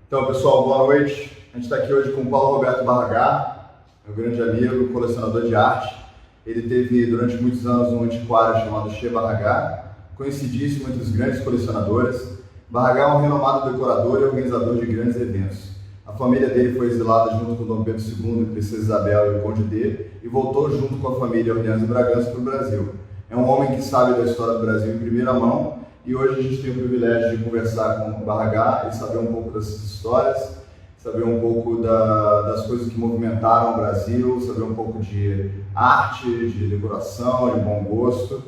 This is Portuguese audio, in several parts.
Então, pessoal, boa noite. A gente está aqui hoje com o Paulo Roberto Barragá, meu grande amigo, colecionador de arte. Ele teve durante muitos anos um antiquário chamado Che Barragá, conhecidíssimo entre os grandes colecionadores. Barragá é um renomado decorador e organizador de grandes eventos. A família dele foi exilada junto com Dom Pedro II, Princesa Isabel e o Conde D, e voltou junto com a família Orleans e Bragança para o Brasil. É um homem que sabe da história do Brasil em primeira mão, e hoje a gente tem o privilégio de conversar com o Barragá e saber um pouco dessas histórias, saber um pouco das coisas que movimentaram o Brasil, saber um pouco de arte, de decoração, de bom gosto.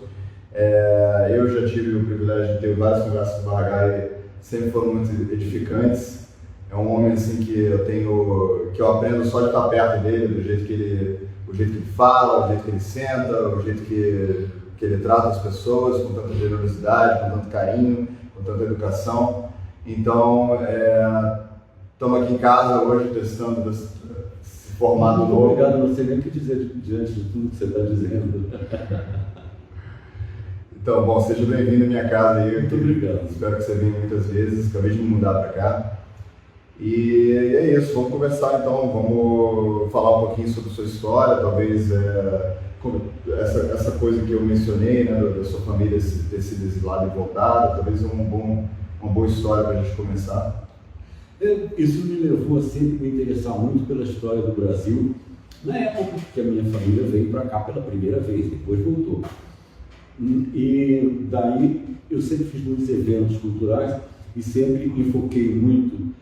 Eu já tive o privilégio de ter várias conversas com o Barragá e sempre foram muito edificantes. É um homem assim que eu aprendo só de estar perto dele, o jeito que ele fala, o jeito que ele senta, o jeito que ele trata as pessoas com tanta generosidade, com tanto carinho, com tanta educação. Então, estamos aqui em casa hoje testando esse formato novo. Obrigado, não sei nem o que dizer diante de tudo que você está dizendo. Então, bom, seja bem-vindo à minha casa aí. Muito obrigado. Espero que você venha muitas vezes. Acabei de me mudar para cá. E é isso, vamos conversar então, vamos falar um pouquinho sobre a sua história, talvez essa coisa que eu mencionei, né, da sua família ter sido exilada e voltada, talvez uma boa história para a gente começar. Isso me levou a sempre me interessar muito pela história do Brasil, na época que a minha família veio para cá pela primeira vez, depois voltou. E daí eu sempre fiz muitos eventos culturais e sempre enfoquei muito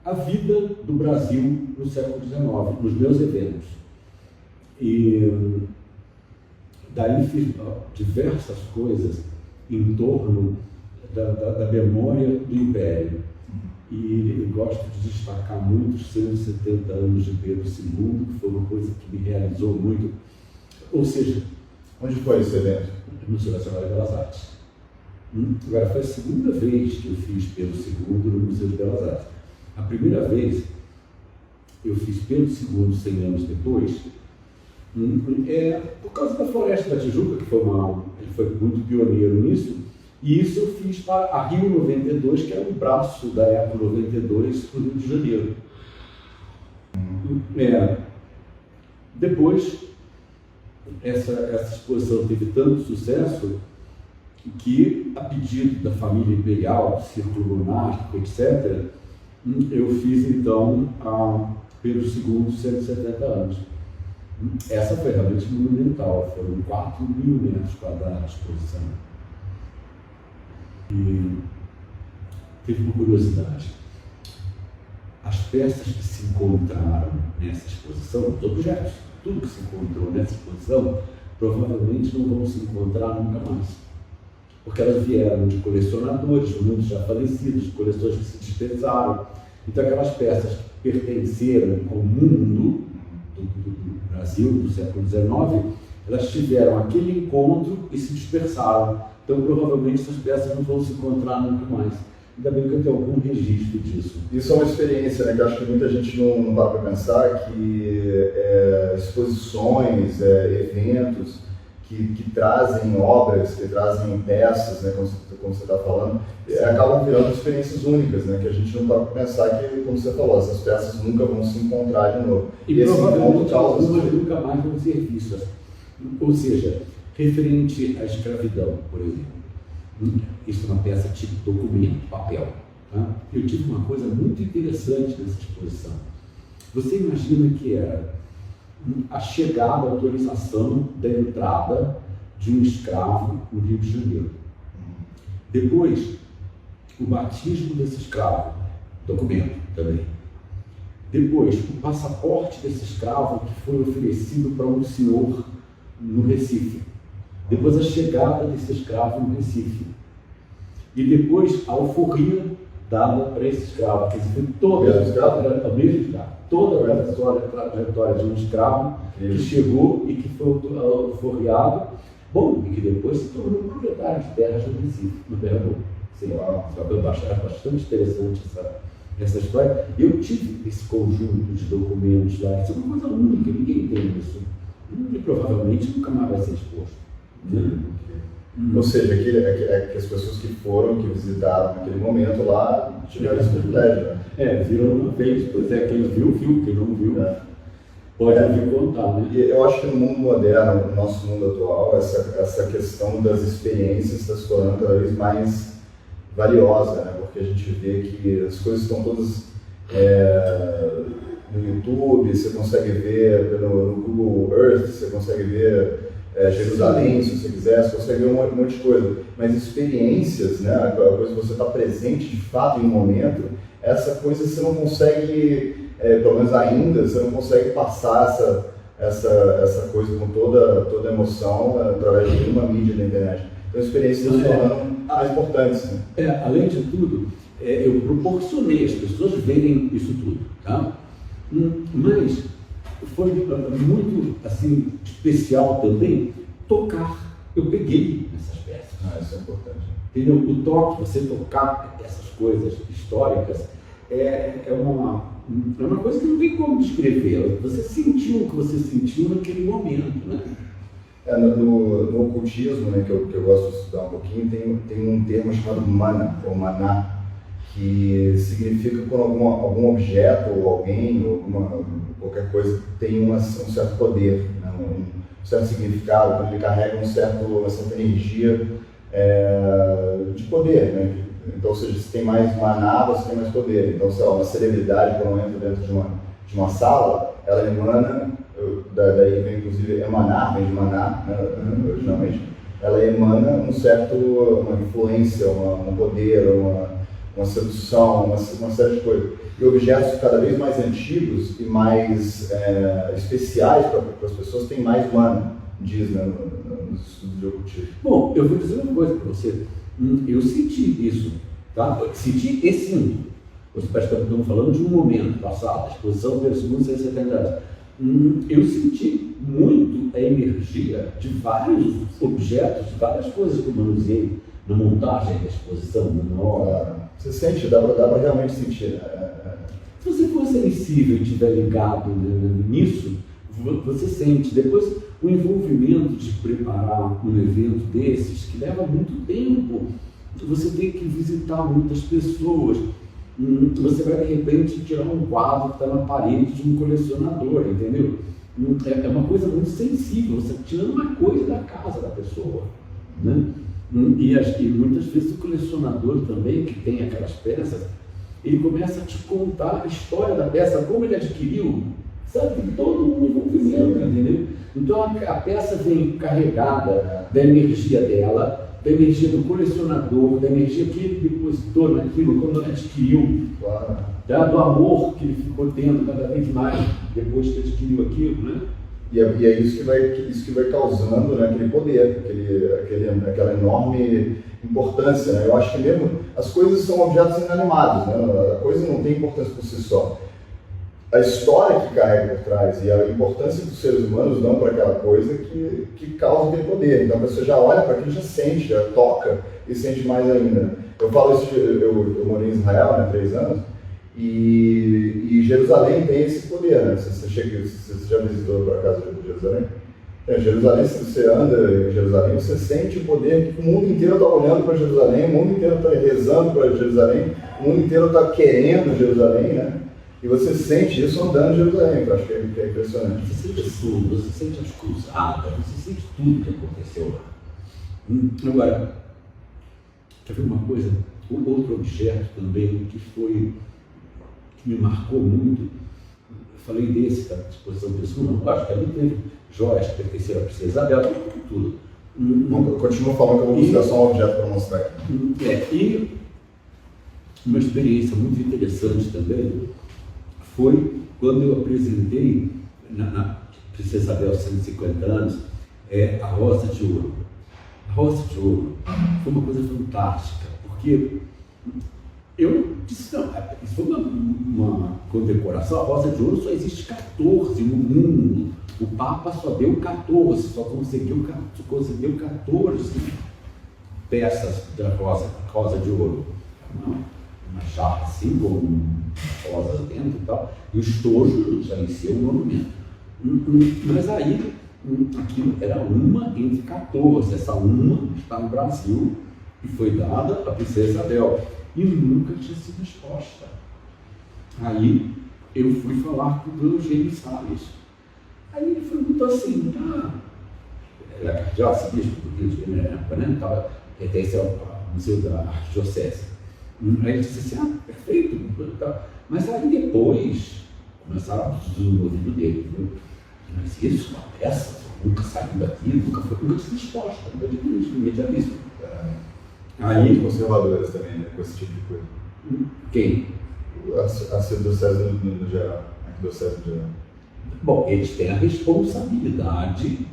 a vida do Brasil no século XIX, nos meus eventos. E daí fiz diversas coisas em torno da memória do Império. E gosto de destacar muito os 170 anos de Pedro II, que foi uma coisa que me realizou muito. Ou seja, onde foi esse evento? No Museu Nacional de Belas Artes. Agora, foi a segunda vez que eu fiz Pedro II no Museu de Belas Artes. A primeira vez eu fiz Pedro II 100 anos depois, por causa da Floresta da Tijuca, que ele foi muito pioneiro nisso, e isso eu fiz para a Rio 92, que era um braço da Eco 92 do Rio de Janeiro. Depois, essa exposição teve tanto sucesso que, a pedido da família imperial, do círculo monárquico, etc., eu fiz então a Pedro II 170 anos. Essa foi realmente monumental, foram 4.000 metros quadrados de exposição. E teve uma curiosidade. As peças que se encontraram nessa exposição, os objetos, tudo que se encontrou nessa exposição, provavelmente não vão se encontrar nunca mais. Porque elas vieram de colecionadores, muitos já falecidos, de coleções que se dispersaram. Então, aquelas peças que pertenceram ao mundo do Brasil, do século XIX, elas tiveram aquele encontro e se dispersaram. Então, provavelmente, essas peças não vão se encontrar nunca mais. Ainda bem que eu tenho algum registro disso. Isso é uma experiência, né, que eu acho que muita gente não para para pensar, que exposições, eventos que trazem obras, que trazem peças, né, como você está falando, acabam virando experiências únicas, né, que a gente não para para pensar que, como você falou, essas peças nunca vão se encontrar de novo. E provavelmente algumas nunca mais vão ser vistas. Ou seja, referente à escravidão, por exemplo. Isso é uma peça tipo documento, papel. Tá? Eu tive uma coisa muito interessante nessa exposição. Você imagina que era a chegada, a autorização da entrada de um escravo no Rio de Janeiro. Depois, o batismo desse escravo, documento também. Depois, o passaporte desse escravo que foi oferecido para um senhor no Recife. Depois, a chegada desse escravo no Recife. E depois, a alforria dada para esse escravo. Quer dizer, toda a trajetória de um escravo que chegou e que foi alforriado, bom, e que depois se tornou proprietário de terras no Recife, no Pernambuco. Foi bastante interessante essa história. Eu tive esse conjunto de documentos lá, isso é uma coisa única, ninguém tem isso. E provavelmente nunca mais vai ser exposto. Ou seja, que as pessoas que foram, que visitaram naquele momento lá, tiveram esse privilégio, né? Viram uma vez, pois é, quem viu, quem não viu, pode ouvir contar, né? E eu acho que no mundo moderno, no nosso mundo atual, essa questão das experiências está se tornando cada vez mais valiosa, né? Porque a gente vê que as coisas estão todas no YouTube, você consegue ver no Google Earth, você consegue ver Jerusalém, se você quiser, você consegue ver um monte de coisa. Mas experiências, né? A coisa que você está presente de fato em um momento, essa coisa você não consegue, pelo menos ainda, você não consegue passar essa coisa com toda a emoção através de uma mídia da internet. Então, as experiências estão se tornando mais importantes. Né? Além de tudo, eu proporcionei as pessoas verem isso tudo, tá? Mas foi muito assim, especial também tocar. Eu peguei essas peças. Isso é importante. Entendeu? O toque, você tocar essas coisas históricas, é uma coisa que não tem como descrever. Você sentiu o que você sentiu naquele momento, né? No ocultismo, né, que eu gosto de estudar um pouquinho, tem um termo chamado mana, ou maná, que significa quando algum objeto, ou alguém, ou qualquer coisa tem um certo poder, né, um certo significado, quando ele carrega uma certa energia de poder, né? Então, ou seja, se tem mais maná, você tem mais poder. Então, sei lá, uma celebridade, quando entra dentro de uma sala, ela emana, daí vem inclusive emanar, vem de maná, né, originalmente, ela emana uma influência, um poder, uma sedução, uma série de coisas. E objetos cada vez mais antigos e mais especiais para as pessoas têm mais mana, diz, né, nos estudos de ocultismo. Bom, eu vou dizer uma coisa para você. Eu senti isso, tá? Senti esse ímpeto. Os pais estão falando de um momento passado, a exposição dos segundos 170 anos. Eu senti muito a energia de vários objetos, várias coisas que eu manuseei na montagem da exposição, na hora. Você sente, dá para realmente sentir. Se você for sensível e estiver ligado nisso, você sente. Depois, o envolvimento de preparar um evento desses, que leva muito tempo, você tem que visitar muitas pessoas. Você vai, de repente, tirar um quadro que está na parede de um colecionador, entendeu? É uma coisa muito sensível, você está tirando uma coisa da casa da pessoa, né? E muitas vezes o colecionador também, que tem aquelas peças, ele começa a te contar a história da peça, como ele adquiriu, sabe? Tem todo um envolvimento, entendeu? Então a peça vem carregada da energia dela, da energia do colecionador, da energia que ele depositou naquilo quando ele adquiriu, do amor que ele ficou tendo cada vez mais depois que adquiriu aquilo, né? E é isso que vai causando, né, aquele poder, aquela enorme importância, né? Eu acho que mesmo as coisas são objetos inanimados, né? A coisa não tem importância por si só. A história que carrega por trás e a importância que os seres humanos dão para aquela coisa que causa aquele poder. Então a pessoa já olha para aquilo, já sente, já toca e sente mais ainda. Eu falo isso, eu morei em Israel, né, 3 anos, e Jerusalém tem esse poder, né? Você já visitou para casa de Jerusalém? Jerusalém, se você anda em Jerusalém, você sente o poder que o mundo inteiro está olhando para Jerusalém, o mundo inteiro está rezando para Jerusalém, o mundo inteiro está querendo Jerusalém, né? E você sente isso andando em Jerusalém, eu acho que é impressionante. Você sente tudo, você sente as cruzadas, você sente tudo que aconteceu lá. Agora, quer ver uma coisa? Outro objeto também que me marcou muito, eu falei desse, da exposição pessoal, eu acho que ali teve joias que pertenceram à princesa Isabel, tudo. Eu continuo falando que eu vou buscar só um objeto para mostrar aqui. E uma experiência muito interessante também foi quando eu apresentei na Princesa Isabel 150 anos a Rosa de Ouro. A Rosa de Ouro foi uma coisa fantástica, porque eu disse, não, isso foi uma condecoração. A Rosa de Ouro só existe 14 no mundo. O Papa só deu 14, só conseguiu 14 peças da Rosa de Ouro. Uma chapa assim, com rosas dentro e tal, e o estojo já em si é um monumento. Mas aí aquilo era uma entre 14. Essa uma está no Brasil e foi dada à princesa Isabel e nunca tinha sido exposta. Aí eu fui falar com o Eugênio Salles. Aí ele perguntou assim, era cardeal, sabia, português, na época, né? Pertence ao Museu da Arquidiocese. Aí ele disse assim, perfeito, mas aí depois começaram a zuzir no ouvido dele, viu? Mas isso, uma peça, nunca saiu daqui, nunca tinha sido exposta, nunca tinha visto, ninguém tinha visto. Aí, conservadores também, né, com esse tipo de coisa. Quem? A Arquidiocese no geral, a Arquidiocese no geral. Bom, eles têm a responsabilidade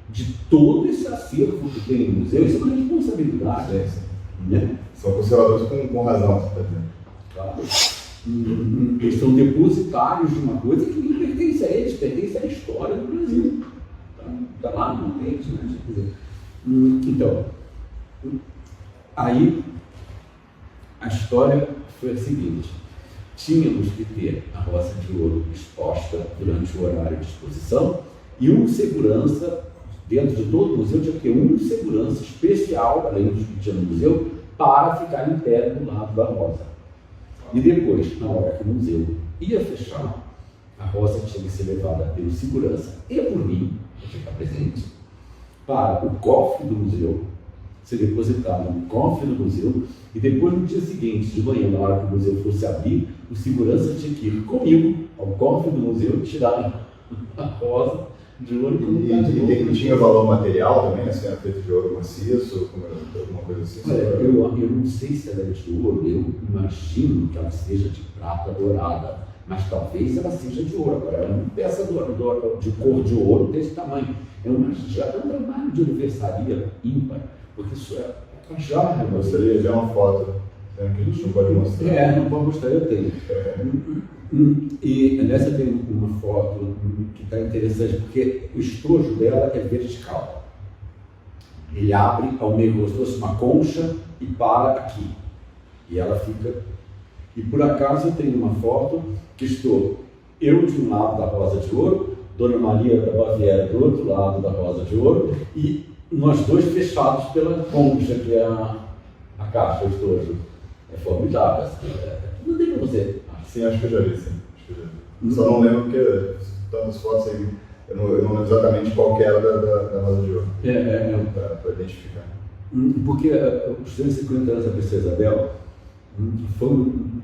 de todo esse acervo que tem no museu, isso é uma responsabilidade. Sim. Né? São conservadores com razão, você está dizendo. Claro. Eles são depositários de uma coisa que nem pertence a eles, pertence à história do Brasil. Está lá no peito, né? Então, aí a história foi a seguinte: tínhamos que ter a Roça de Ouro exposta durante o horário de exposição e um segurança, dentro de todo o museu, tinha que ter um segurança especial, além dos que tinha no museu, para ficar em pé do lado da rosa. E depois, na hora que o museu ia fechar, a rosa tinha que ser levada pelo segurança e por mim, para ficar presente, para o cofre do museu, ser depositado no cofre do museu, e depois, no dia seguinte, de manhã, na hora que o museu fosse abrir, o segurança tinha que ir comigo ao cofre do museu, tirar a rosa de ouro. E tinha valor material também, assim, era feito de ouro maciço, alguma coisa assim? Olha, eu não sei se ela é de ouro, eu imagino que ela seja de prata dourada, mas talvez ela seja de ouro. Agora, ela é uma peça de cor de ouro desse tamanho. É um trabalho de aniversaria ímpar, porque isso é uma jarra. Eu gostaria de ver uma foto, que a gente não pode mostrar. Não pode mostrar, eu tenho. E nessa tem uma foto que está interessante, porque o estojo dela é vertical. Ele abre ao meio como se fosse uma concha e para aqui. E ela fica... E por acaso eu tenho uma foto que estou eu de um lado da Rosa de Ouro, Dona Maria da Baviera do outro lado da Rosa de Ouro, e nós dois fechados pela concha, que é a caixa, o estojo. É formidável. Assim. Não tem para você. Sim, acho que eu já vi, sim. Só não lembro porque estão nas fotos aí, eu não lembro exatamente qual que era da Rosa de Ouro. Para identificar. Porque os 150 anos da princesa Isabel foi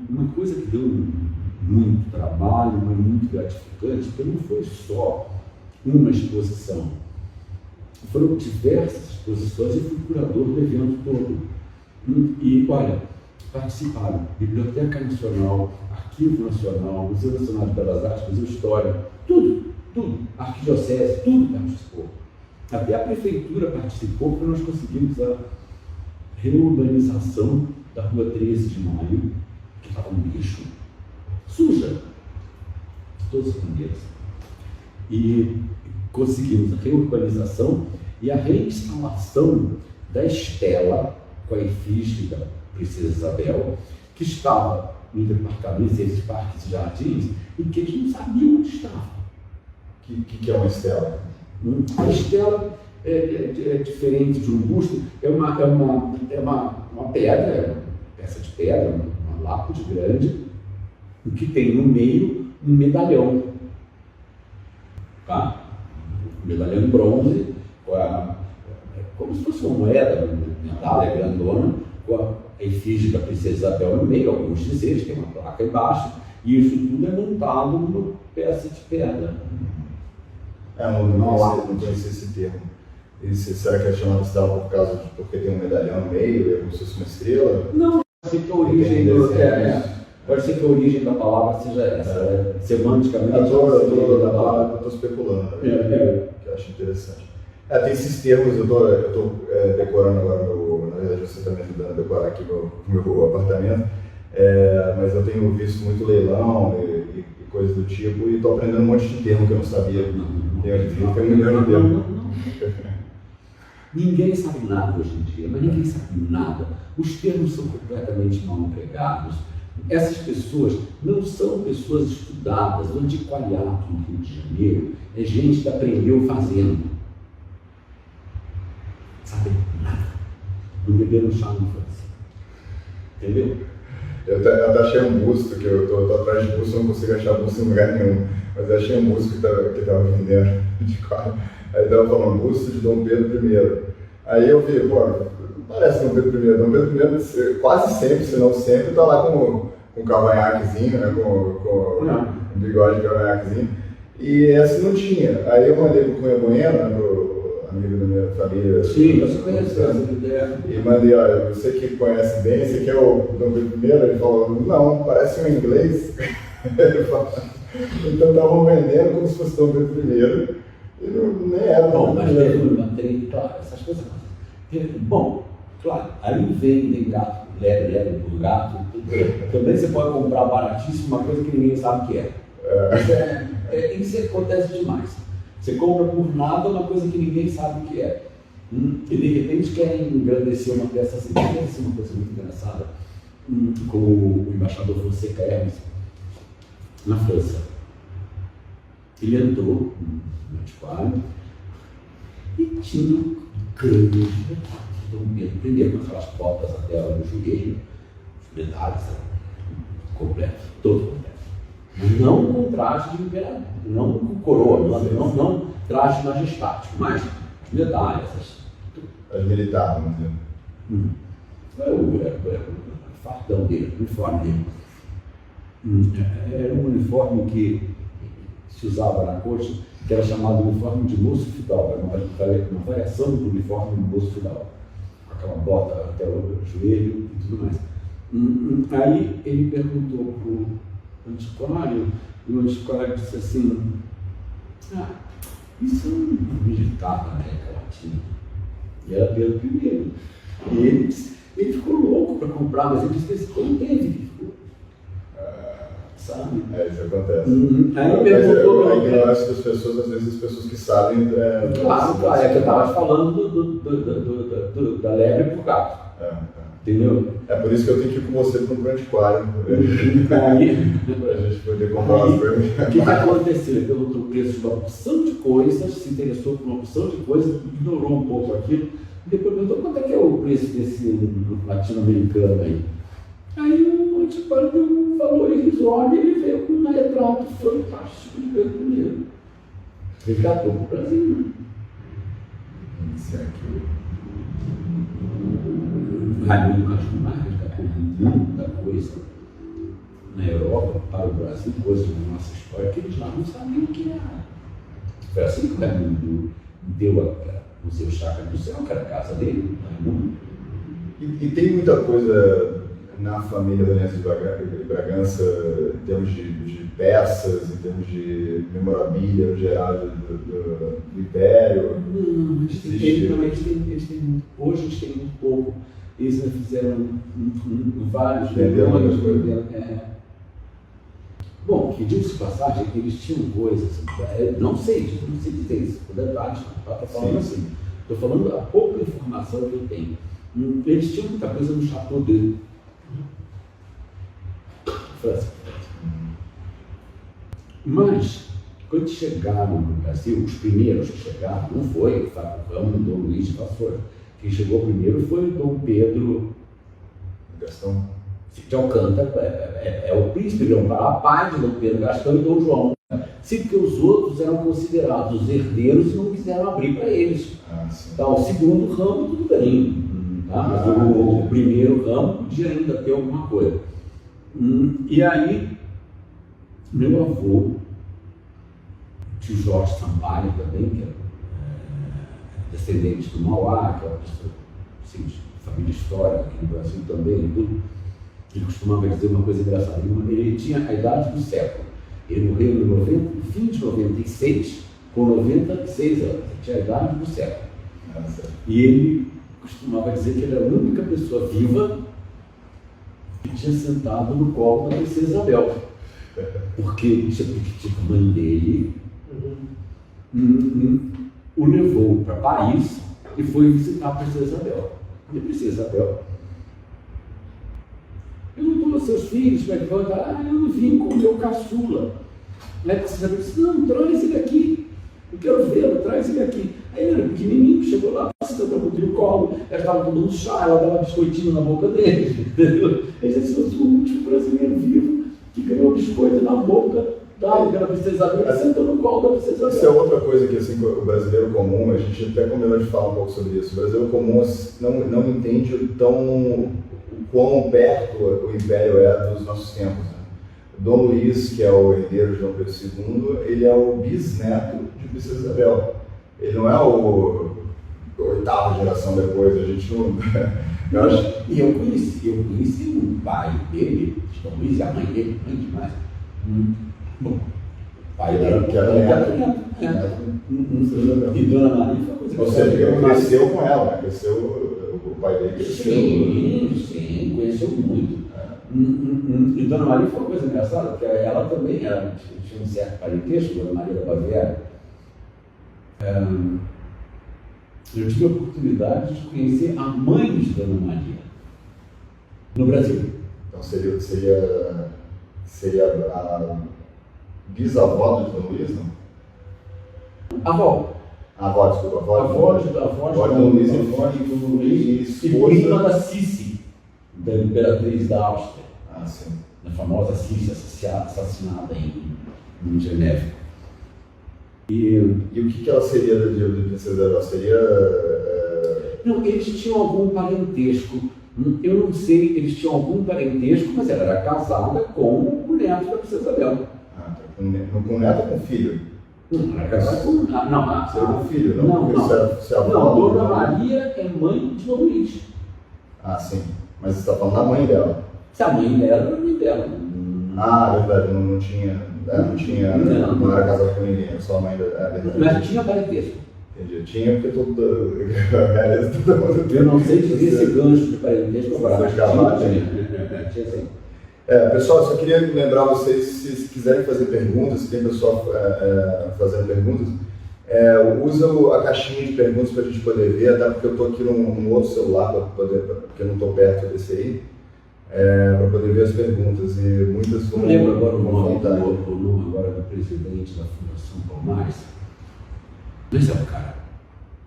uma coisa que deu muito trabalho, mas muito gratificante, porque não foi só uma exposição. Foram diversas exposições e fui curador do evento todo. E, olha, participaram Biblioteca Nacional, Arquivo Nacional, Museu Nacional de Belas Artes, Museu de História, tudo, Arquidiocese, tudo participou. Até a prefeitura participou, porque nós conseguimos a reurbanização da Rua 13 de Maio, que estava um lixo, suja, de todas as maneiras. E conseguimos a reurbanização e a reinstalação da estela com a efígie da Princesa Isabel, que estava no departamento desses parques e jardins, e que eles não sabiam onde estava. Que é uma estela? A estela é diferente de um busto, é uma pedra, é uma peça de pedra, uma lápide grande, que tem no meio um medalhão. Tá? Um medalhão em bronze, como se fosse uma moeda, uma medalha grandona, com a efígie da Princesa Isabel no meio, alguns dizeres, tem uma placa embaixo, e isso tudo é montado numa peça de pedra. Não conheci esse termo. Será que é chamado de estela porque tem um medalhão no meio, é como se fosse uma estrela? Não, pode ser que a origem pode ser que a origem da palavra seja essa, semanticamente. Eu estou especulando, que eu acho interessante. Tem esses termos, eu estou decorando agora, na verdade você está me ajudando a decorar aqui o meu apartamento, mas eu tenho visto muito leilão e coisas do tipo, e estou aprendendo um monte de termo que eu não sabia. Tem um milhão de termos. Ninguém sabe nada hoje em dia, mas ninguém sabe nada. Os termos são completamente mal empregados. Essas pessoas não são pessoas estudadas, o antiquariato no Rio de Janeiro é gente que aprendeu fazendo. Sabe nada. Não beberam chá na infância. Entendeu? Eu até achei um busto, que eu tô atrás de busto, não consigo achar busto em lugar nenhum. Mas eu achei um busto que tava vendendo de quadro. Aí tava falando busto de Dom Pedro I. Aí eu vi, pô, parece Dom Pedro I. Dom Pedro I quase sempre, se não sempre, tá lá com cavanhaquezinho, né? Com um bigode de cavanhaquezinho. E essa não tinha. Aí eu mandei pro Cunha Bueno, né, pro amigo da minha família. Sim, você conhece essa ideia. E mandei, olha, você que conhece bem, esse aqui é o Dom Pedro I? Ele falou, não, parece um inglês. Ele falou, então estavam vendendo como se fosse Dom Pedro I. E não, nem era. Bom, mas teve, claro, essas coisas. Bom, claro, aí vendem gato, lebre por gato. Também você pode comprar baratíssimo uma coisa que ninguém sabe o que é. Isso acontece demais. Você compra por nada uma coisa que ninguém sabe o que é. E de repente querem engrandecer uma peça assim. Isso é uma coisa muito engraçada. Com o embaixador Fonseca Hermes, na França. Ele entrou no antiquário e tinha um grande retrato de Dom Pedro I, com aquelas botas até no joelho, os medalhas, completo, todo completo. Mas não com traje de imperador, não com coroa, não traje majestático, mas as medalhas. As militares, vamos dizer. Era o fartão dele, o uniforme dele. Era um uniforme que se usava na corte, que era chamado uniforme de moço fidalgo, uma variação do uniforme de moço fidalgo, com aquela bota até o joelho e tudo mais. Aí ele perguntou para o antiquário, e o antiquário disse assim, isso é um militar da América Latina. E era Pedro I. E ele ficou louco para comprar, mas ele disse que não teve. Sabe? Isso acontece. Aí perguntou a ignorância das pessoas, às vezes as pessoas que sabem. Claro, é que eu estava falando da lebre por gato. Entendeu? É por isso que eu tenho que ir com você para um antiquário. Para a gente poder comprar as coisas. O que aconteceu? Ele perguntou o preço de uma opção de coisas, se interessou por uma opção de coisas, ignorou um pouco aquilo, e depois perguntou quanto é que é o preço desse latino-americano aí. Aí o antiquário deu um valor irrisório e ele veio com um retrato fantástico de Pedro I. Retratou para o Brasil. Isso aqui. Raimundo Castro Marques resgatou muita coisa na Europa para o Brasil, coisas da nossa história que eles lá não sabiam o que era. Foi assim que o Raimundo deu o seu Chácara do Céu, que era a casa dele, Raimundo. E tem muita coisa na família Daniense de Bragança, em termos de peças, em termos de memorabilia no geral do Império? Não, eles têm hoje eles têm muito pouco. Eles fizeram vários venderam coisas. Bom, que diga-se de passagem, eles tinham coisas, não sei dizer isso, por detalhes, não estou falando assim. Estou falando a pouca informação que eu tenho. Eles tinham muita coisa no chateau dele. França. Mas, quando chegaram no Brasil, os primeiros que chegaram, não foi o Fábio Ramos, Dom Luís de Vassouras. Quem chegou primeiro foi o Dom Pedro Gastão de Alcântara, é o príncipe de Alcântara, pai de Dom Pedro Gastão e Dom João. Sim, porque os outros eram considerados os herdeiros e não quiseram abrir para eles. Então, o segundo ramo, tudo bem. Tá? Mas o primeiro ramo podia ainda ter alguma coisa. E aí, meu avô, tio Jorge Sampaio também, que é descendente do Mauá, que é uma pessoa assim, de família histórica aqui no Brasil também, tudo. Ele costumava dizer uma coisa engraçada, ele tinha a idade do século. Ele morreu no fim de 96, com 96 anos, ele tinha a idade do século. E ele costumava dizer que ele era a única pessoa viva que tinha sentado no colo da princesa Isabel. Porque ele tinha a mãe dele, o levou para Paris e foi visitar a princesa Isabel. E a princesa Isabel Perguntou aos seus filhos como é que vão. Eu vim com o meu caçula. Aí você disse, não, traz ele aqui. Eu quero vê-lo, traz ele aqui. Aí ele era pequenininho, chegou lá, se tentou botar no colo, ela estava tomando chá, ela dava biscoitinho na boca dele. Entendeu? Ele disse, eu sou o último brasileiro vivo que ganhou biscoito na boca da princesa Isabel, sentou no colo da princesa Isabel. Isso é outra coisa que assim, o brasileiro comum, a gente até combinou de falar um pouco sobre isso. O brasileiro comum não entende o quão perto o império é dos nossos tempos. Né? Dom Luís, que é o herdeiro de Dom Pedro II, ele é o bisneto de Princesa Isabel. Ele não é o oitava geração depois, a gente não... E eu conheci o pai dele, Dom Luís, e a mãe dele, mãe demais. Bom, o pai dele, que era neto. E Dona Maria foi uma coisa. Ou seja, ele cresceu com ela, né? Cresceu, o pai dele cresceu. Sim, conheceu muito. E Dona Maria foi uma coisa engraçada, porque ela também tinha um certo parentesco, Dona Maria da Baviera. Eu tive a oportunidade de conhecer a mãe de Dona Maria no Brasil. Então seria a bisavó do Dom Luís, não? Avó. Desculpa. Avó de Dom Luís e prima da Cici, da imperatriz da Áustria. Ah, sim. A famosa Cici assassinada em Geneve. E o que ela seria de Princesa Isabel? Seria... Não, eles tinham algum parentesco. Eu não sei, eles tinham algum parentesco, mas ela era casada com o neto da Princesa Isabel. Tá. Com neto ou com filho? Não, era casada com... Não, seria com filho, não? Não, Dona Maria é mãe de Dom Luís. Ah, sim. Mas você está falando da mãe dela. Se a mãe dela era a mãe dela. Ah, verdade, não era casada com ninguém, era só a mãe dela. Mas tinha parentesco. Entendi. Tinha porque todo mundo. Eu não sei dizer esse gancho de parentesco agora. Tinha sim. Pessoal, eu só queria lembrar vocês, se quiserem fazer perguntas, se tem pessoal fazendo perguntas, usa a caixinha de perguntas para a gente poder ver, até porque eu estou aqui num outro celular, porque eu não estou perto desse aí, para poder ver as perguntas, e muitas foram... Não lembro agora o nome agora do presidente da Fundação Palmares. Não é o cara.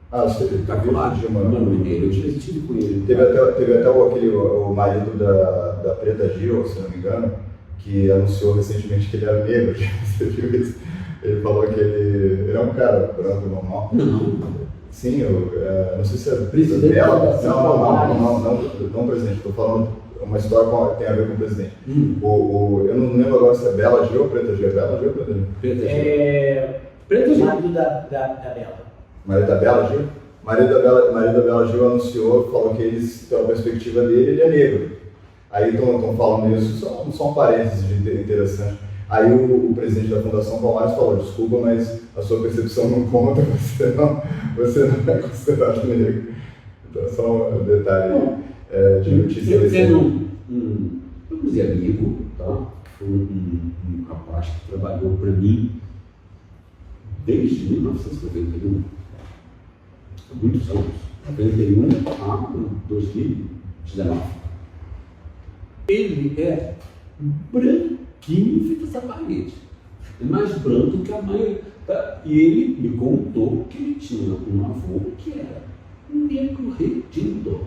Você teve de Mano Mineiro, eu estive com ele. Teve até o marido da Preta Gil, se não me engano, que anunciou recentemente que ele era negro. Você viu isso? Ele falou que ele é um cara branco normal. Não. Sim, não sei se é presidente dela. Não, presidente. Estou falando uma história que tem a ver com o presidente. Eu não lembro agora se é Bela Gil ou Preta Gil. É Bela Gil ou Preta Gil? Preta Gil. Marido da Bela. Marido da Bela Gil? Marido da Bela Gil anunciou, falou que eles, pela perspectiva dele, ele é negro. Aí estão falando isso, só um parênteses interessante. Aí o presidente da Fundação Palmares falou, desculpa, mas a sua percepção não conta, você não é considerado negro. Então só um detalhe de notícia. Eu tenho vamos dizer amigo, tá? Foi um rapaz que trabalhou para mim desde 1991. Muitos anos, 91 a 2019. Ele é branquinho feito essa parede. É mais branco que a mãe. Tá? E ele me contou que ele tinha um avô que era negro retinto.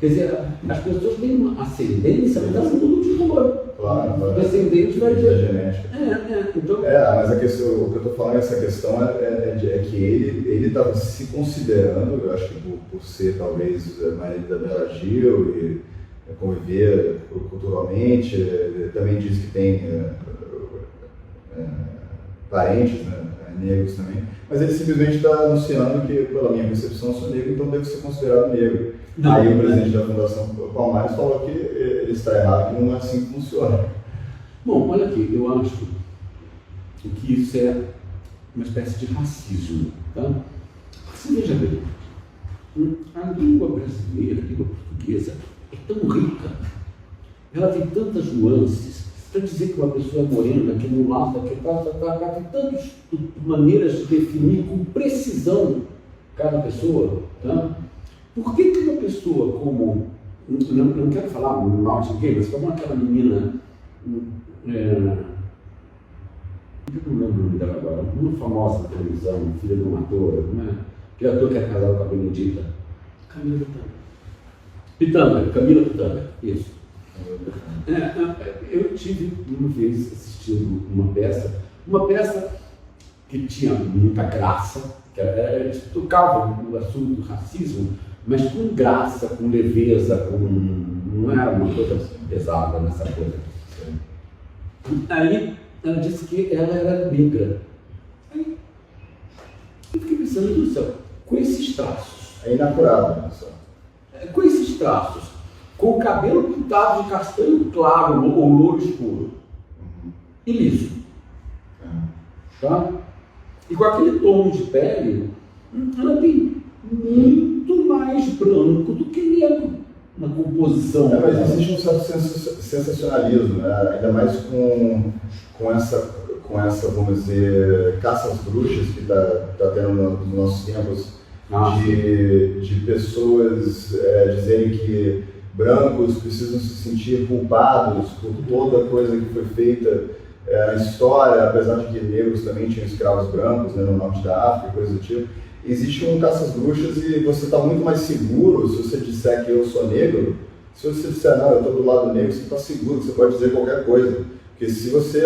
Quer dizer, as pessoas têm uma ascendência, mas elas mudam de cor. Claro. Descendente vai dizer. Genética. Então... mas o que eu estou falando, essa questão é que ele estava se considerando, eu acho que por ser talvez marido da Bela Gil e conviver culturalmente, ele também diz que tem parentes, né, negros também, mas ele simplesmente está anunciando que, pela minha percepção, eu sou negro, então devo ser considerado negro. Aí o presidente da Fundação Palmares falou que ele está errado, que não é assim que funciona. Bom, olha aqui, eu acho que isso é uma espécie de racismo, tá? Você veja bem, a língua brasileira, a língua portuguesa, é tão rica, ela tem tantas nuances, para dizer que uma pessoa é morena, que é mulata, que tem tantas maneiras de definir com precisão cada pessoa, tá? Por que uma pessoa como não quero falar mal de ninguém, mas como aquela menina, eu não lembro o nome dela agora, muito famosa na televisão, filha de um ator, né? Aquele ator que é casado com a Benedita. Camila Pitanga, isso. Eu tive uma vez assistindo uma peça que tinha muita graça, que tocava o assunto do racismo, mas com graça, com leveza, não era uma coisa pesada nessa coisa. Aí ela disse que ela era negra. Aí eu fiquei pensando, do céu, com esses traços. É inacurável, pessoal. Com esses traços, com o cabelo pintado de castanho claro ou louro escuro, e liso, tá? E com aquele tom de pele, ela tem muito mais branco do que negro na composição. Mas existe um certo sensacionalismo, né? Ainda mais com essa, vamos dizer, caça às bruxas que está tendo nos nossos tempos, de pessoas dizerem que brancos precisam se sentir culpados por toda coisa que foi feita na história, apesar de que negros também tinham escravos brancos, né, no norte da África, coisa do tipo. Existe um caça às bruxas e você está muito mais seguro se você disser que eu sou negro. Se você disser, não, eu estou do lado negro, você está seguro, você pode dizer qualquer coisa. Porque se você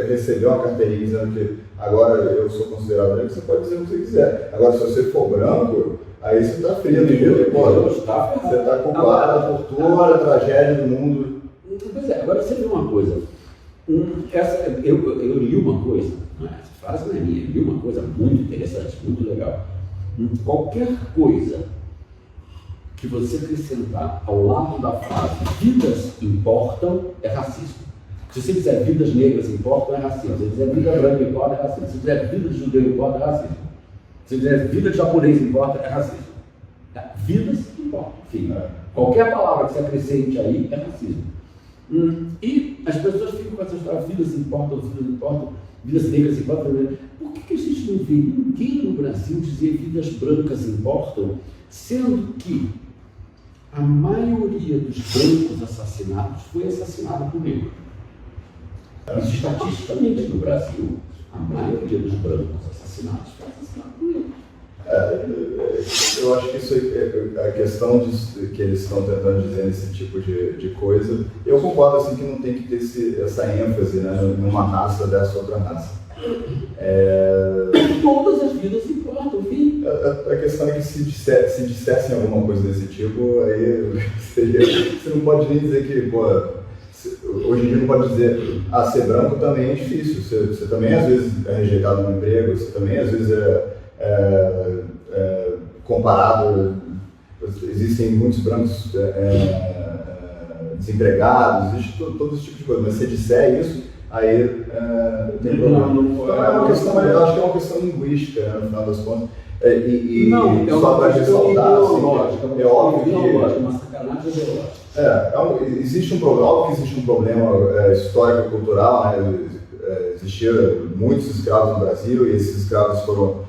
receber uma carteirinha dizendo que agora eu sou considerado negro, você pode dizer o que você quiser. Agora, se você for branco, aí você está frio, você está culpado por toda a tragédia do mundo. Pois é, agora você vê uma coisa. Eu li uma coisa, essa frase não é minha, eu li uma coisa muito interessante, muito legal. Qualquer coisa que você acrescentar ao lado da frase vidas importam é racismo. Se você dizer vidas negras importam, é racismo. Se você dizer vida branca importa, é racismo. Se você dizer vida de judeu importa, é racismo. Se você dizer vida de japonês importa, é racismo. Vidas importam. Enfim, qualquer palavra que você acrescente aí é racismo. E as pessoas ficam com essa história, vidas importam, vidas negras importam. Por que a gente não vê ninguém no Brasil dizer vidas brancas importam, sendo que a maioria dos brancos assassinados foi assassinada por negro? Estatisticamente no Brasil, a maioria dos brancos assassinados foi assassinada por negro. Eu acho que isso é a questão que eles estão tentando dizer nesse tipo de coisa. Eu concordo assim que não tem que ter essa ênfase, né, numa raça dessa outra raça. Todas as vidas importam, viu? A questão é que se dissessem alguma coisa desse tipo, aí você não pode nem dizer que, hoje em dia não pode dizer, ser branco também é difícil, você também às vezes é rejeitado no emprego, você também às vezes comparado, existem muitos brancos desempregados, existe todo esse tipo de coisa, mas se você disser isso, aí tem problema. Eu acho que é uma questão linguística, né, no final das contas. Só para ressaltar, é óbvio que uma sacanagem ideológica. Existe um problema histórico e cultural, né? Existiam muitos escravos no Brasil e esses escravos foram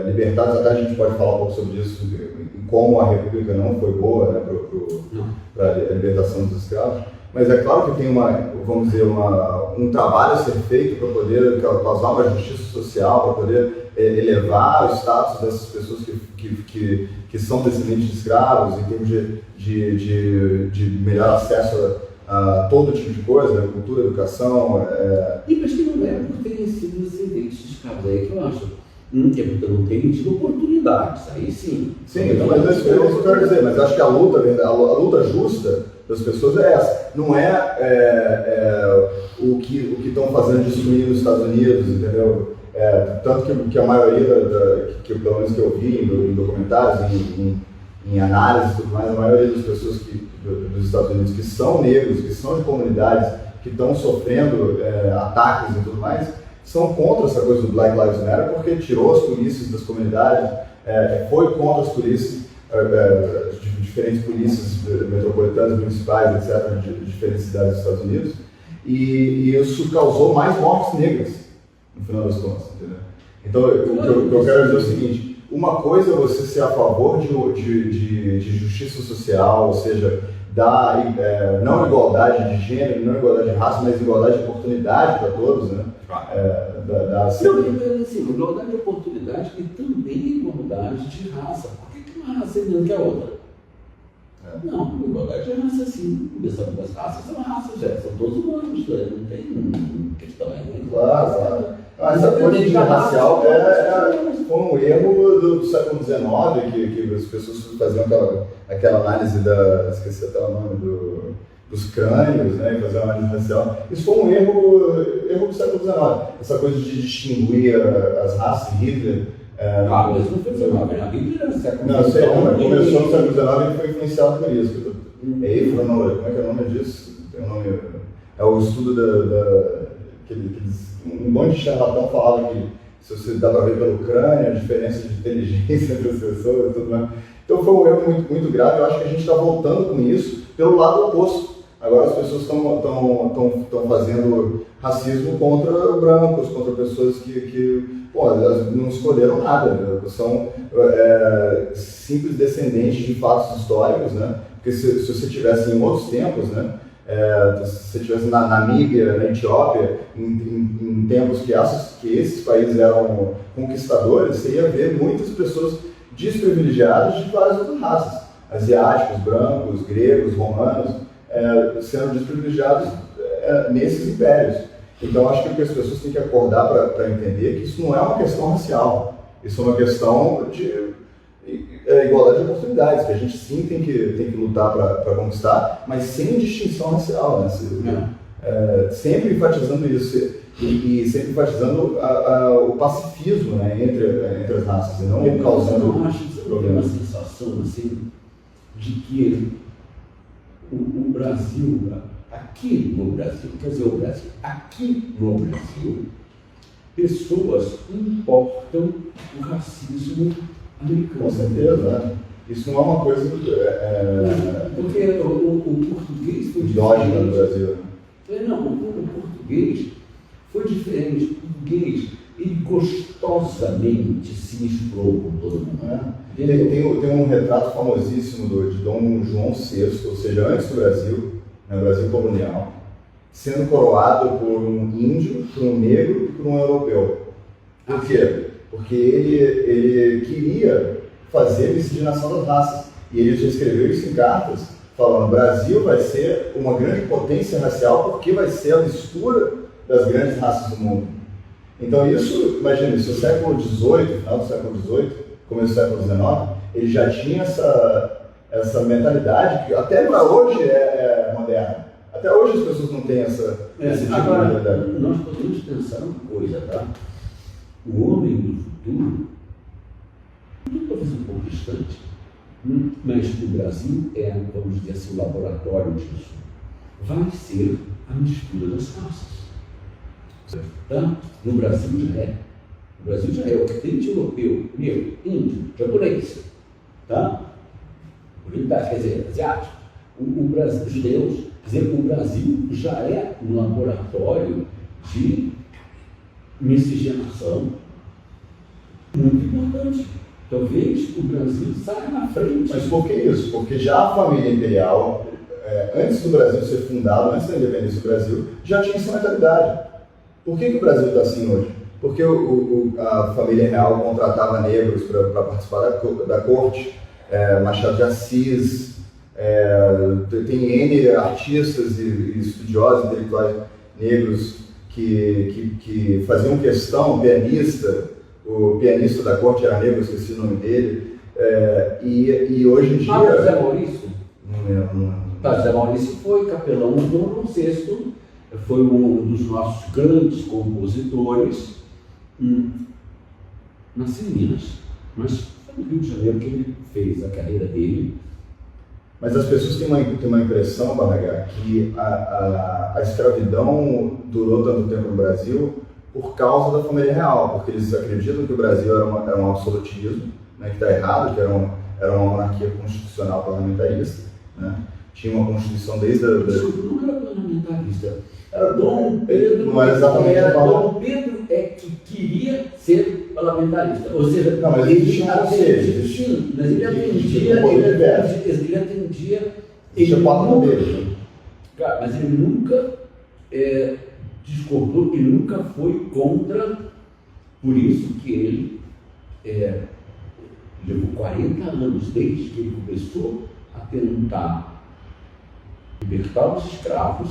libertados. Até a gente pode falar um pouco sobre isso, como a República não foi boa, né, para a libertação dos escravos. Mas é claro que tem um trabalho a ser feito para poder causar uma justiça social, para poder elevar o status dessas pessoas que são descendentes de escravos, em termos de melhor acesso a todo tipo de coisa, né, cultura, educação. Mas que não é por terem sido descendentes de escravos, aí que eu acho. Não terem tido oportunidades, aí sim. Sim, mas é isso que eu quero dizer, mas acho que a luta justa das pessoas é essa. Não o que estão fazendo de sumiço nos Estados Unidos, entendeu? Tanto que a maioria, pelo menos que eu vi em documentários, em análise e tudo mais, a maioria das pessoas dos Estados Unidos que são negros, que são de comunidades, que estão sofrendo ataques e tudo mais, são contra essa coisa do Black Lives Matter, porque tirou as polícias das comunidades, foi contra as polícias, diferentes polícias metropolitanas, municipais, etc., de diferentes cidades dos Estados Unidos, e isso causou mais mortes negras, no final das contas, entendeu? Então, o que eu quero dizer é o seguinte, uma coisa é você ser a favor de justiça social, ou seja, não igualdade de gênero, não igualdade de raça, mas igualdade de oportunidade para todos, né? Assim, igualdade de oportunidade e também igualdade de raça. Por que uma raça é melhor que a outra? Não, igualdade de raça sim. As raças são raças, são todos humanos, não tem questão. Claro. Essa política racial foi um erro do século XIX, que as pessoas faziam aquela análise esqueci até o nome dos crânios, né, fazer uma análise racial. Isso foi um erro do século XIX. Essa coisa de distinguir as raças, Hitler. Mas não foi XIX, Hitler era século XIX. Não, sei, começou no século XIX e foi influenciado por isso. Como é que é o nome disso? Tem um nome, é o estudo um monte de charlatão falava que se você dá para ver pelo crânio, a diferença de inteligência entre as pessoas e tudo mais. Então foi um erro muito, muito grave. Eu acho que a gente está voltando com isso pelo lado oposto. Agora as pessoas estão fazendo racismo contra brancos, contra pessoas que elas não escolheram nada, são simples descendentes de fatos históricos, né? Porque se você tivesse em outros tempos, né? Se você estivesse na Namíbia, na Etiópia, em tempos que esses países eram conquistadores, você ia ver muitas pessoas desprivilegiadas de várias outras raças, asiáticos, brancos, gregos, romanos, sendo desprivilegiados nesses impérios. Então acho que as pessoas têm que acordar para entender que isso não é uma questão racial, isso é uma questão de igualdade de oportunidades, que a gente sim tem que lutar para conquistar, mas sem distinção racial, né? Sempre enfatizando isso e sempre enfatizando o pacifismo, né, entre as raças e não causando problemas. Uma sensação assim, de que o Brasil, aqui no Brasil, pessoas importam o racismo americano. Com certeza, né? Isso não é uma coisa porque o português foi endógena no Brasil. Não, o português foi diferente. O português, ele gostosamente se misturou com todo mundo. Tem um retrato famosíssimo de Dom João VI, ou seja, antes do Brasil, no Brasil colonial, sendo coroado por um índio, por um negro e por um europeu. Por quê? Porque ele queria fazer a miscigenação das raças. E ele já escreveu isso em cartas, falando: o Brasil vai ser uma grande potência racial porque vai ser a mistura das grandes raças do mundo. Então isso, imagina, isso no século XVIII, final do século XVIII, começo do século XIX, ele já tinha essa mentalidade que até para hoje é moderna. Até hoje as pessoas não têm esse tipo de mentalidade. Nós podemos pensar uma coisa, tá? O homem do futuro, talvez um pouco distante, mas o Brasil vamos dizer assim, o laboratório disso, vai ser a mistura das raças. Tá? No Brasil já é. O Brasil já é. O que tem de europeu, negro, índio, japonês, tá? Quer dizer, asiático. O Brasil, judeus, quer dizer, o Brasil já é um laboratório de miscigenação muito importante. Talvez o Brasil saia na frente. Mas por que isso? Porque já a família imperial, antes do Brasil ser fundado, antes da independência do Brasil, já tinha essa mentalidade. Por que o Brasil está assim hoje? Porque a família real contratava negros para participar da corte, Machado de Assis, tem N artistas e estudiosos intelectuais negros que faziam questão, o pianista da corte era negro, esqueci o nome dele, e hoje em dia... José Maurício? Não lembro. José Maurício foi capelão do Dom João VI, foi um dos nossos grandes compositores, nasceu em Minas, mas foi no Rio de Janeiro que ele fez a carreira dele. Mas as pessoas têm uma impressão, Barragá, que a escravidão durou tanto tempo no Brasil por causa da família real, porque eles acreditam que o Brasil era um absolutismo, né, que está errado, que era uma monarquia constitucional parlamentarista, né, tinha uma Constituição desde a... Desculpa, não era parlamentarista. Era Dom Pedro. Não era exatamente Dom Pedro é que queria ser parlamentarista. Ou seja, não, mas existia um conselho. Sim, mas ele atendia. Existia quatro poderes. Cara, mas ele nunca discordou e nunca foi contra. Por isso que ele levou 40 anos desde que ele começou a tentar libertar os escravos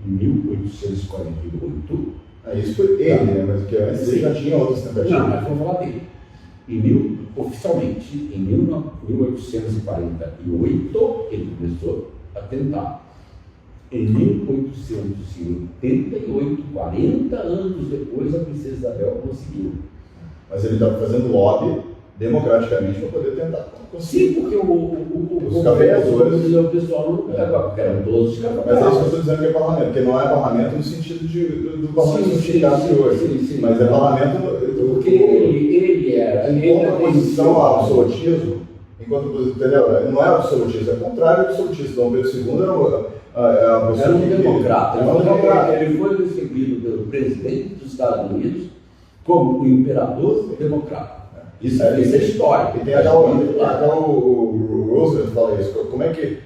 em 1848. Isso foi ele, né? Mas que antes ele já tinha outras tentativas. Não, mas vamos falar dele. Oficialmente, em 1848, ele começou a tentar. Em 1888, 40 anos depois, a princesa Isabel conseguiu. Mas ele estava fazendo lobby democraticamente para poder tentar conseguir. Sim, porque os cafeicultores, o pessoal não eram todos os cafeicultores. Mas é isso que eu estou dizendo que é parlamento, porque não é parlamento no sentido do parlamento de hoje. Sim. Mas é parlamento porque ele era. Enquanto oposição ao absolutismo, entendeu? Não é absolutismo, é contrário ao absolutismo. Dom Pedro II era uma pessoa era um democrata. Ele foi recebido pelo presidente dos Estados Unidos como o imperador democrata. Isso é história. E tem até o Roosevelt fala isso. Como é que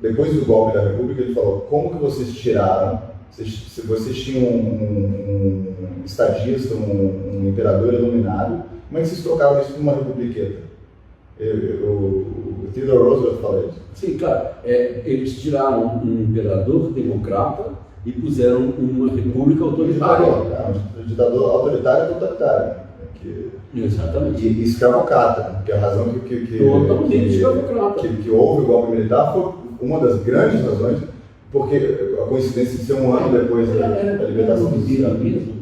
depois do golpe da República ele falou: como que vocês tiraram? Se vocês tinham um estadista, um imperador iluminado, como é que vocês trocaram isso por uma republiqueta? O Theodore Roosevelt fala isso. Sim, claro. Eles tiraram um imperador democrata e puseram uma república autoritária. Um ditador autoritário e totalitário. Exatamente. E escravocrata, que é a razão que houve o golpe militar foi uma das grandes razões, porque a coincidência de ser um ano depois da libertação dos escravos.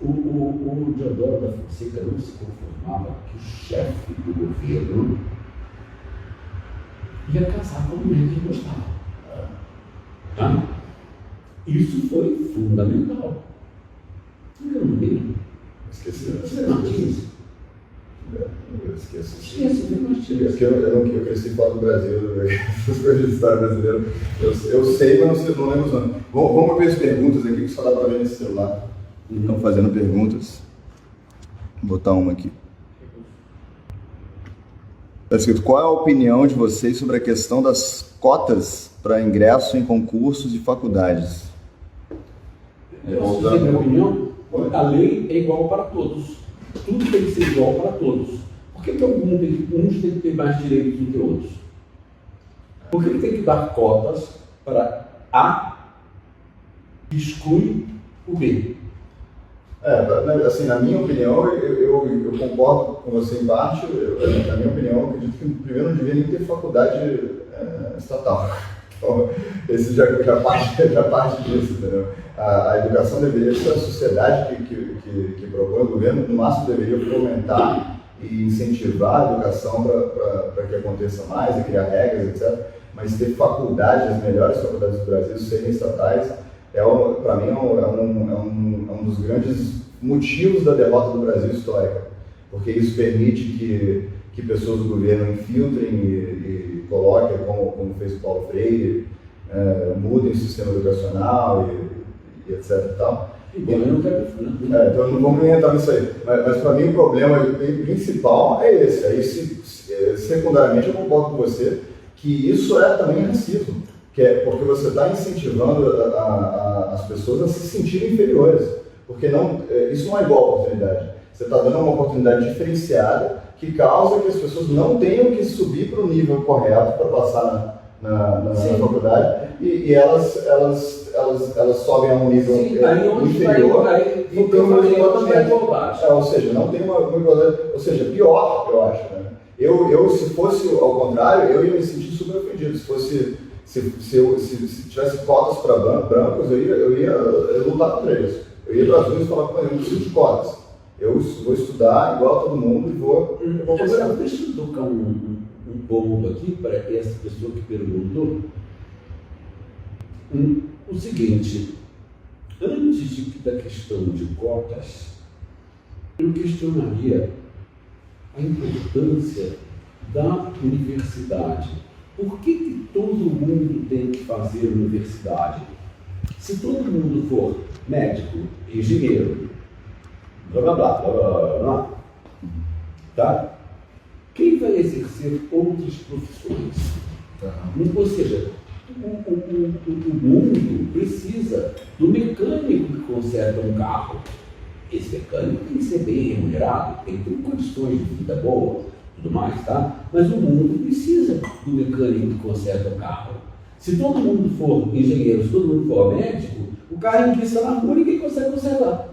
O Deodoro da Fonseca não se conformava que o chefe do governo ia casar com a mulher que ele gostava. Tá? Isso foi fundamental. Não lembro. Esqueci. Martins. Esqueci. Eu cresci fora do Brasil, essas coisas de história brasileira. Eu sei, mas não lembro os nomes. Vamos ver as perguntas aqui, que só dá para ver nesse celular. Estão fazendo perguntas. Vou botar uma aqui. Está escrito: qual é a opinião de vocês sobre a questão das cotas para ingresso em concursos e faculdades? Posso dizer minha opinião? A lei é igual para todos. Tudo tem que ser igual para todos. Por que uns têm que ter mais direitos do que outros? Por que tem que dar cotas para A que exclui o B? Assim, na minha opinião, eu concordo com você em parte. Na minha opinião, eu acredito que primeiro não deveria nem ter faculdade estatal. Então, esse já parte disso, entendeu? A educação deveria ser a sociedade que propõe, o governo no máximo deveria fomentar e incentivar a educação para que aconteça mais, e criar regras, etc. Mas ter faculdades, as melhores faculdades do Brasil, serem estatais, para mim é um dos grandes motivos da derrota do Brasil histórica, porque isso permite que pessoas do governo infiltrem e coloquem, como fez o Paulo Freire, mudem o sistema educacional e etc. E tal. Então não vamos nem entrar nisso aí. Mas para mim o problema principal é esse. Aí, secundariamente, eu concordo com você que isso também racismo. Porque você está incentivando as pessoas a se sentirem inferiores. Porque isso não é igual oportunidade. Você está dando uma oportunidade diferenciada que causa que as pessoas não tenham que subir para o nível correto para passar na faculdade e elas sobem a um nível inferior. Ou seja, não tem uma igualdade. Ou seja, pior, eu acho. Né? Eu, se fosse ao contrário, eu ia me sentir super ofendido. Se tivesse cotas para brancos, eu ia lutar contra eles. Eu ia para as ruas e falar: eu não preciso de cotas. Eu vou estudar igual a todo mundo e vou fazer. Agora, deixa eu tocar um ponto aqui para essa pessoa que perguntou. O seguinte: antes da questão de cotas, eu questionaria a importância da universidade. Por que todo mundo tem que fazer universidade? Se todo mundo for médico, engenheiro, blá blá blá, blá, blá, blá, tá? Quem vai exercer outras profissões? Ou seja, o mundo precisa do mecânico que conserta um carro. Esse mecânico tem que ser bem remunerado, tem que ter condições de vida boa, tudo mais, tá? Mas o mundo precisa do mecânico que conserta o carro. Se todo mundo for engenheiro, se todo mundo for médico, o carro enguiça na rua e ninguém consegue consertar.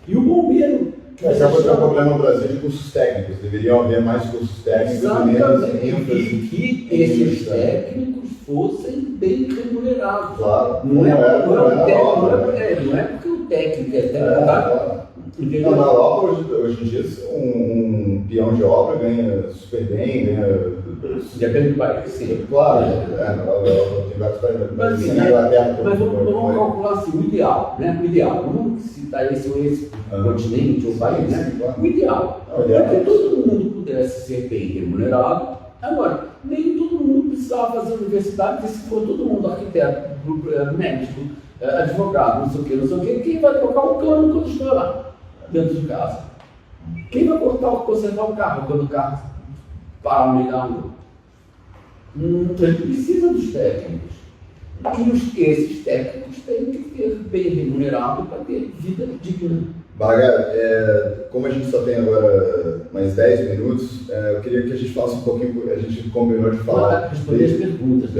E o bombeiro. Mas é um problema no Brasil de cursos técnicos. Deveriam haver mais cursos técnicos e menos ênfase. E que esses técnicos fossem bem remunerados. Claro. Não é porque o técnico é técnico, tá? Na Europa, hoje em dia, um peão de obra ganha super bem, ganha. Depende do país, sim. Claro, na Europa tem vários países, mas na Inglaterra. Mas vamos calcular assim, o ideal, né? O ideal, não vamos citar esse ou esse continente ou país, né? Claro. O ideal é que todo mundo pudesse ser bem remunerado. Agora, nem todo mundo precisava fazer universidade, porque se for todo mundo arquiteto, médico, advogado, não sei o que, quem vai trocar o cano quando estiver lá, dentro de casa? Quem vai consertar o carro quando o carro para no meio da rua? Ele precisa dos técnicos. E esses técnicos têm que ser bem remunerados para ter vida digna. Barga, como a gente só tem agora mais 10 minutos, eu queria que a gente falasse um pouquinho, a gente combinou de falar. Responder as perguntas.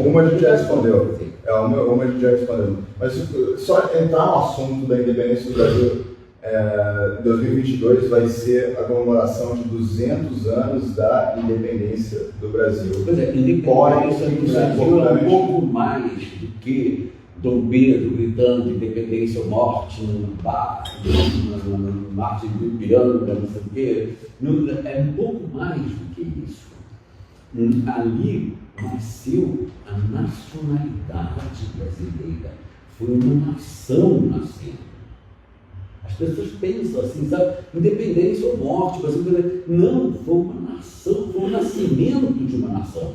Uma a gente já respondeu. Uma a gente já respondeu. Mas só entrar no assunto da independência do Brasil, em 2022 vai ser a comemoração de 200 anos da independência do Brasil. Pois é, independência do Brasil é um pouco mais do que Dom Pedro gritando independência ou morte no bar, no Martin do Ipiranga, não sei o quê. É um pouco mais do que isso. Ali nasceu a nacionalidade brasileira. Foi uma nação nascendo. As pessoas pensam assim, sabe? Independência ou morte, não, foi uma nação, foi o nascimento de uma nação.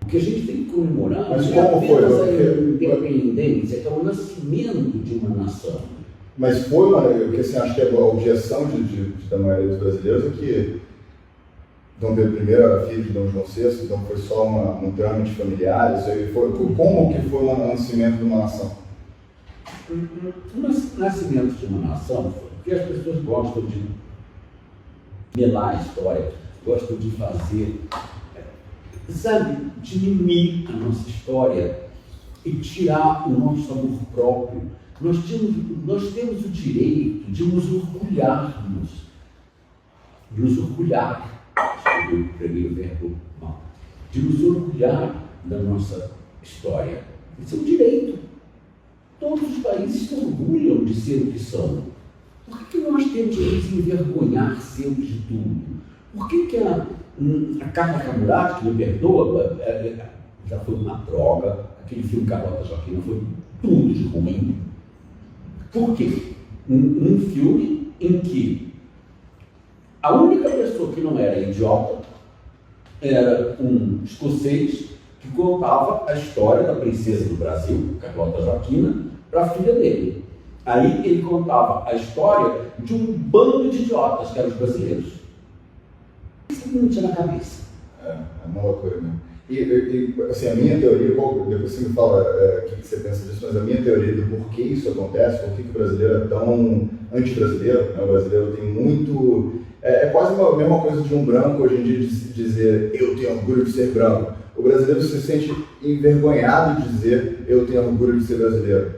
O que a gente tem que comemorar não é apenas a independência, que é o nascimento de uma nação. Mas foi o que assim, acho que é a objeção da maioria dos brasileiros é que Dom Pedro I era filho de Dom João VI, então foi só um trâmite familiar. Isso aí foi, como que foi o nascimento de uma nação? O nascimento de uma nação foi porque as pessoas gostam de melar a história, gostam de fazer, sabe, diminuir a nossa história e tirar o nosso amor próprio. Nós temos o direito de nos orgulharmos. Preguei o verbo mal. De nos orgulhar da nossa história. Isso é um direito. Todos os países se orgulham de ser o que são. Por que nós temos que nos envergonhar sempre de tudo? Por que a Carla Camurati, que me perdoa, já foi uma droga, aquele filme Carlota Joaquina foi tudo de ruim. Por quê? Um filme em que a única pessoa que não era idiota era um escocês que contava a história da princesa do Brasil, Carlota Joaquina, para a filha dele. Aí ele contava a história de um bando de idiotas, que eram os brasileiros. Isso não tinha na cabeça. É uma loucura, né? E assim, a minha teoria, depois você me fala o que você pensa disso, mas a minha teoria do porquê isso acontece, por que o brasileiro é tão anti-brasileiro, né? O brasileiro tem muito... É quase a mesma coisa de um branco hoje em dia dizer eu tenho orgulho de ser branco. O brasileiro se sente envergonhado de dizer eu tenho orgulho de ser brasileiro.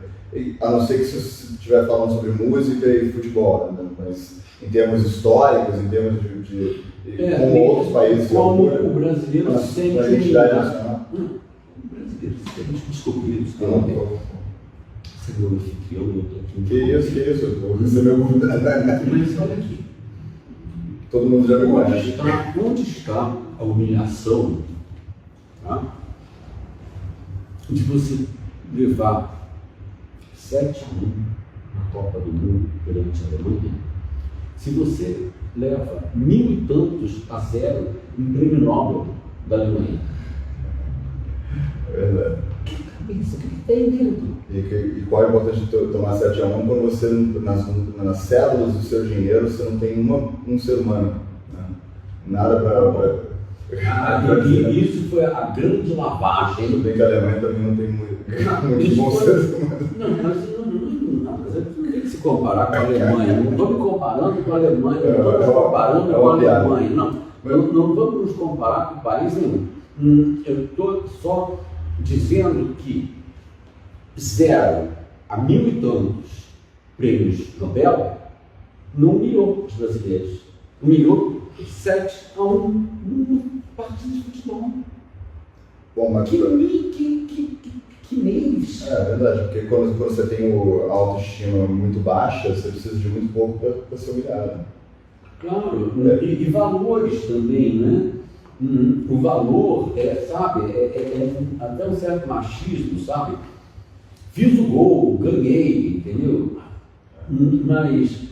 A não ser que você estiver falando sobre música e futebol, né? Mas em termos históricos, em termos de como outros países... Como o brasileiro se sente... A identidade nacional. O brasileiro se sente descobrido. Você é meu anfitrião, eu estou aqui. Que isso? Você é meu convidado. Mas olha aqui. Todo mundo já me conhece. Onde está a humilhação, tá? De você levar 7-1 na Copa do Mundo perante a Alemanha Se você leva 1000 e tantos a 0 em prêmio Nobel da Alemanha. É verdade. O que tem dentro? E qual a importância de tomar 7-1 quando você, nas células do seu dinheiro, você não tem um ser humano, né? Nada para... Isso foi a grande lavagem. Tudo bem que a Alemanha também não tem muitos bons seres humanos. Não, mas não tem que se comparar com a Alemanha. Não estou me comparando com a Alemanha, não estou me comparando com a Alemanha. Não vamos nos comparar com país nenhum. Eu estou só dizendo que 0 a 1000 e tantos prêmios Nobel não humilhou os brasileiros. Humilhou 7-1 no partido de futebol. Bom, mas... Que mês? É verdade, porque quando você tem a autoestima muito baixa, você precisa de muito pouco para ser humilhado. Claro, e valores também, né? O valor, sabe, até um certo machismo, sabe? Fiz o gol, ganhei, entendeu? Mas,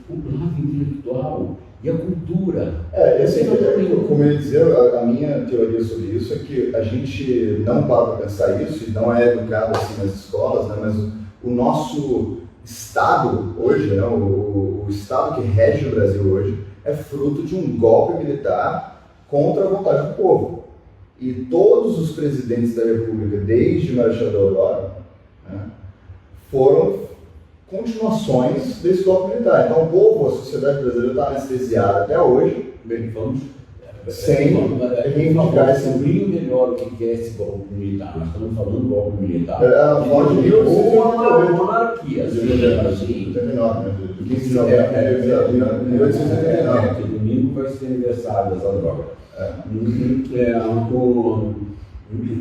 o lado intelectual e a cultura. Como eu ia dizer, a minha teoria sobre isso é que a gente não para pensar isso e não é educado assim nas escolas, né? Mas o nosso Estado hoje, né? O Estado que rege o Brasil hoje, é fruto de um golpe militar contra a vontade do povo. E todos os presidentes da República, desde Marechal Deodoro, né, foram continuações desse golpe militar. Então o povo, a sociedade brasileira está anestesiada até hoje, sem reivindicar esse... Bem melhor o que é esse golpe militar. Nós estamos falando do golpe militar. Ou a monarquia. 89, né? 15 de novembro de 1889. Domingo vai ser aniversário dessa droga. O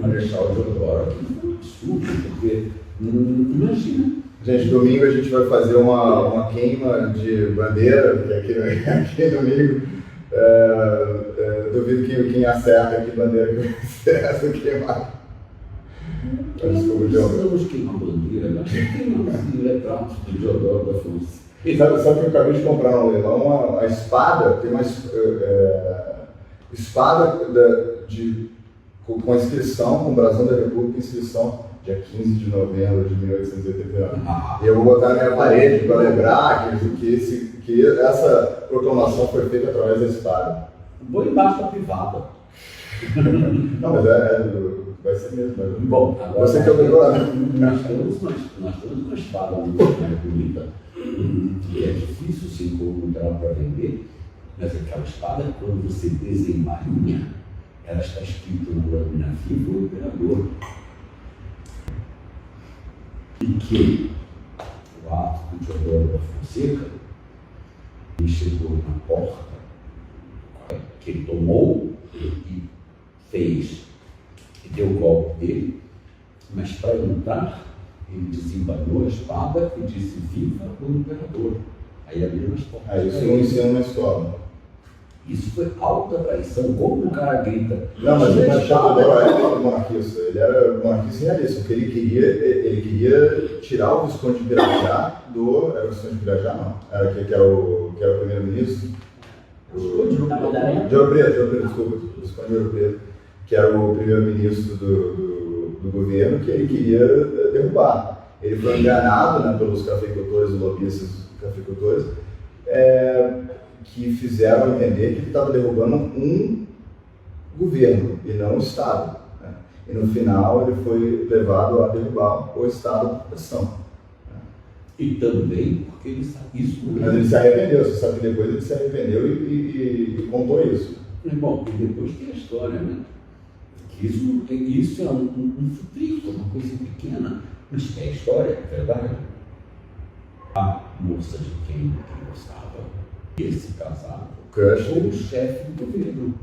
Marechal Deodoro foi um absurdo, porque imagina. Gente, domingo a gente vai fazer uma queima de bandeira, porque aqui domingo duvido quem acerta que bandeira que vai ser essa queimada. Estamos queimando bandeira, mas tem retratos de Deodoro da Fonseca. Sabe que eu acabei de comprar no leilão a espada, tem uma espada com a inscrição, com o brasão da República, inscrição dia 15 de novembro de 1889. E eu vou botar na minha parede para lembrar que essa proclamação foi feita através da espada. Vou embaixo da privada. Não, mas vai ser mesmo. Bom, agora você que é o decorador. Nós temos uma espada muito bonita, que é difícil se encontrar para vender, mas aquela espada, quando você desembainha, ela está escrita na lâmina viva o imperador. E que o ato de Deodoro da Fonseca, ele chegou na porta, que ele tomou e fez, e deu o golpe dele, mas para entrar, ele desembainhou a espada e disse: viva o imperador. Aí abriu as portas. Isso não ensina na escola. Isso foi alta traição, como o cara grita. Não, mas o Marechal Deodoro era monarquista, ele era monarquista realista, porque ele queria tirar o Visconde de Pirajá era o Visconde de Pirajá, não, que era o primeiro-ministro. De Ouro Preto, desculpa, o Visconde de Ouro Preto, que era o primeiro-ministro do governo, que ele queria derrubar. Ele foi enganado, né, pelos cafeicultores e lobistas cafeicultores, que fizeram entender que ele estava derrubando um governo e não o Estado, né? E no final ele foi levado a derrubar o Estado da pressão. Né? E também porque ele sabe isso. Mas ele se arrependeu, você sabe que depois ele se arrependeu e contou isso. Bom, e depois tem a história, né? Que isso é um futrico, uma coisa pequena, mas é a história, é verdade. A moça de quem ele gostava, esse casado, foi o chefe do governo.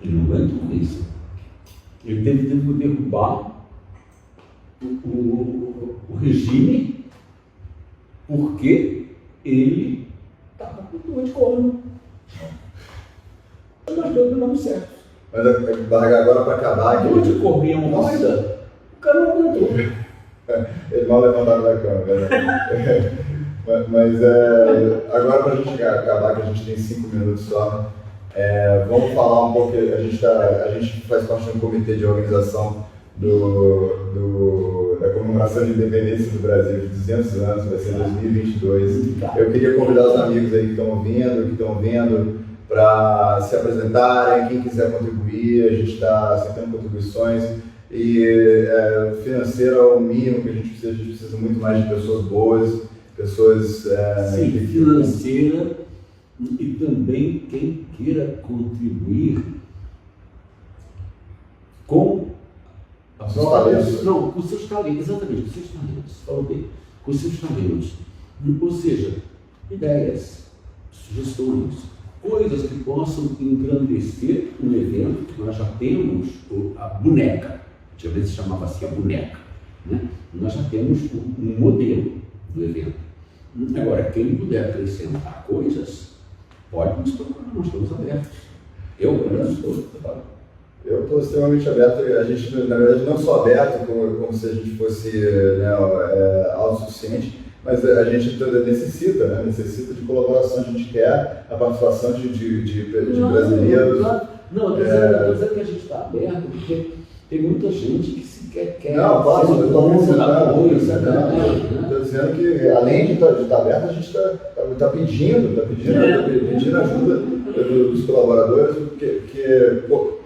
Ele não aguentou isso. Ele teve que derrubar o regime porque ele estava com dor de corno. Mas deu não certo. Mas agora para acabar... Dor de corno e hemorroida, o cara não aguentou. Ele mal levantaram da cama, né? Mas agora, para a gente acabar, que a gente tem 5 minutos só, vamos falar um pouco. A gente faz parte de um comitê de organização da comemoração de independência do Brasil de 200 anos, vai ser em 2022. Eu queria convidar os amigos aí que estão vendo, para se apresentarem, quem quiser contribuir. A gente está aceitando contribuições. E financeiro é o mínimo que a gente precisa muito mais de pessoas boas, pessoas... Sim, financeira, e também quem queira contribuir com os talentos. Não, com seus talentos, exatamente, com seus talentos, falou bem, com seus talentos. Ou seja, ideias, sugestões, coisas que possam engrandecer um evento que nós já temos, a boneca. Antigamente se chamava assim a boneca, né? Nós já temos um modelo do evento. Agora, quem puder acrescentar coisas, pode nos procurar, nós estamos abertos. Eu estou extremamente aberto. A gente, na verdade, não só aberto, como se a gente fosse autossuficiente, mas a gente necessita de colaboração. A gente quer a participação de brasileiros. Não, estou dizendo que a gente está aberto, porque tem muita gente que sequer quer. Não, claro, eu estou mencionando. Estou dizendo que, além de estar aberto, a gente está pedindo ajuda dos colaboradores, porque por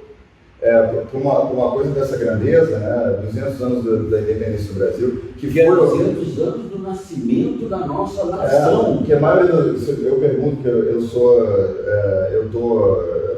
uma coisa dessa grandeza, né, 200 anos da independência do Brasil, que foi 200 anos do nascimento da nossa nação. Que a maioria eu pergunto, que eu estou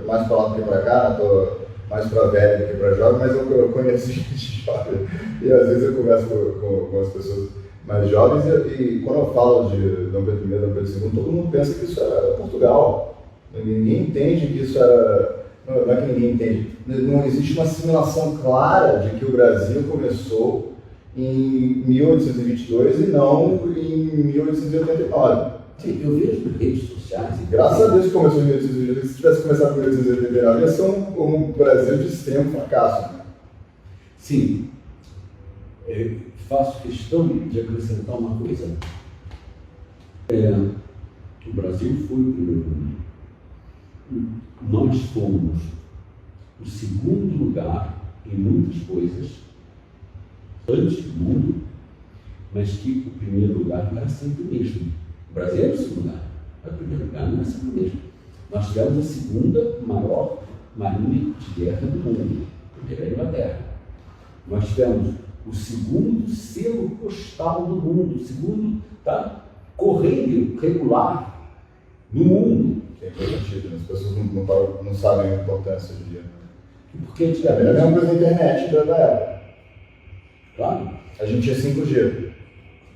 mais para lá do que para cá, estou mais para velho do que para jovem, mas eu conheço gente jovem e às vezes eu converso com as pessoas mais jovens e quando eu falo de Dom Pedro I, Dom Pedro II, todo mundo pensa que isso era Portugal. Ninguém entende que isso era... Não é que ninguém entende. Não existe uma assimilação clara de que o Brasil começou em 1822 e não em 1889. Sim, eu vejo redes sociais. Graças a Deus que começou em 1822. Se tivesse começado em 1889, ia ser um Brasil de extremo fracasso. Né? Sim. Faço questão de acrescentar uma coisa. O Brasil foi o primeiro mundo. Nós fomos o segundo lugar em muitas coisas antes do mundo, mas que o primeiro lugar não era sempre o mesmo. O Brasil era o segundo lugar, mas o primeiro lugar não era sempre o mesmo. Nós tivemos a segunda maior marinha de guerra do mundo, a primeira é a Inglaterra. Nós tivemos o segundo selo postal do mundo, o segundo correio regular no mundo. Que é importante, as pessoas não sabem a importância hoje em dia. Porque antigamente... É a mesma coisa da internet da época. Claro. A gente tinha 5G,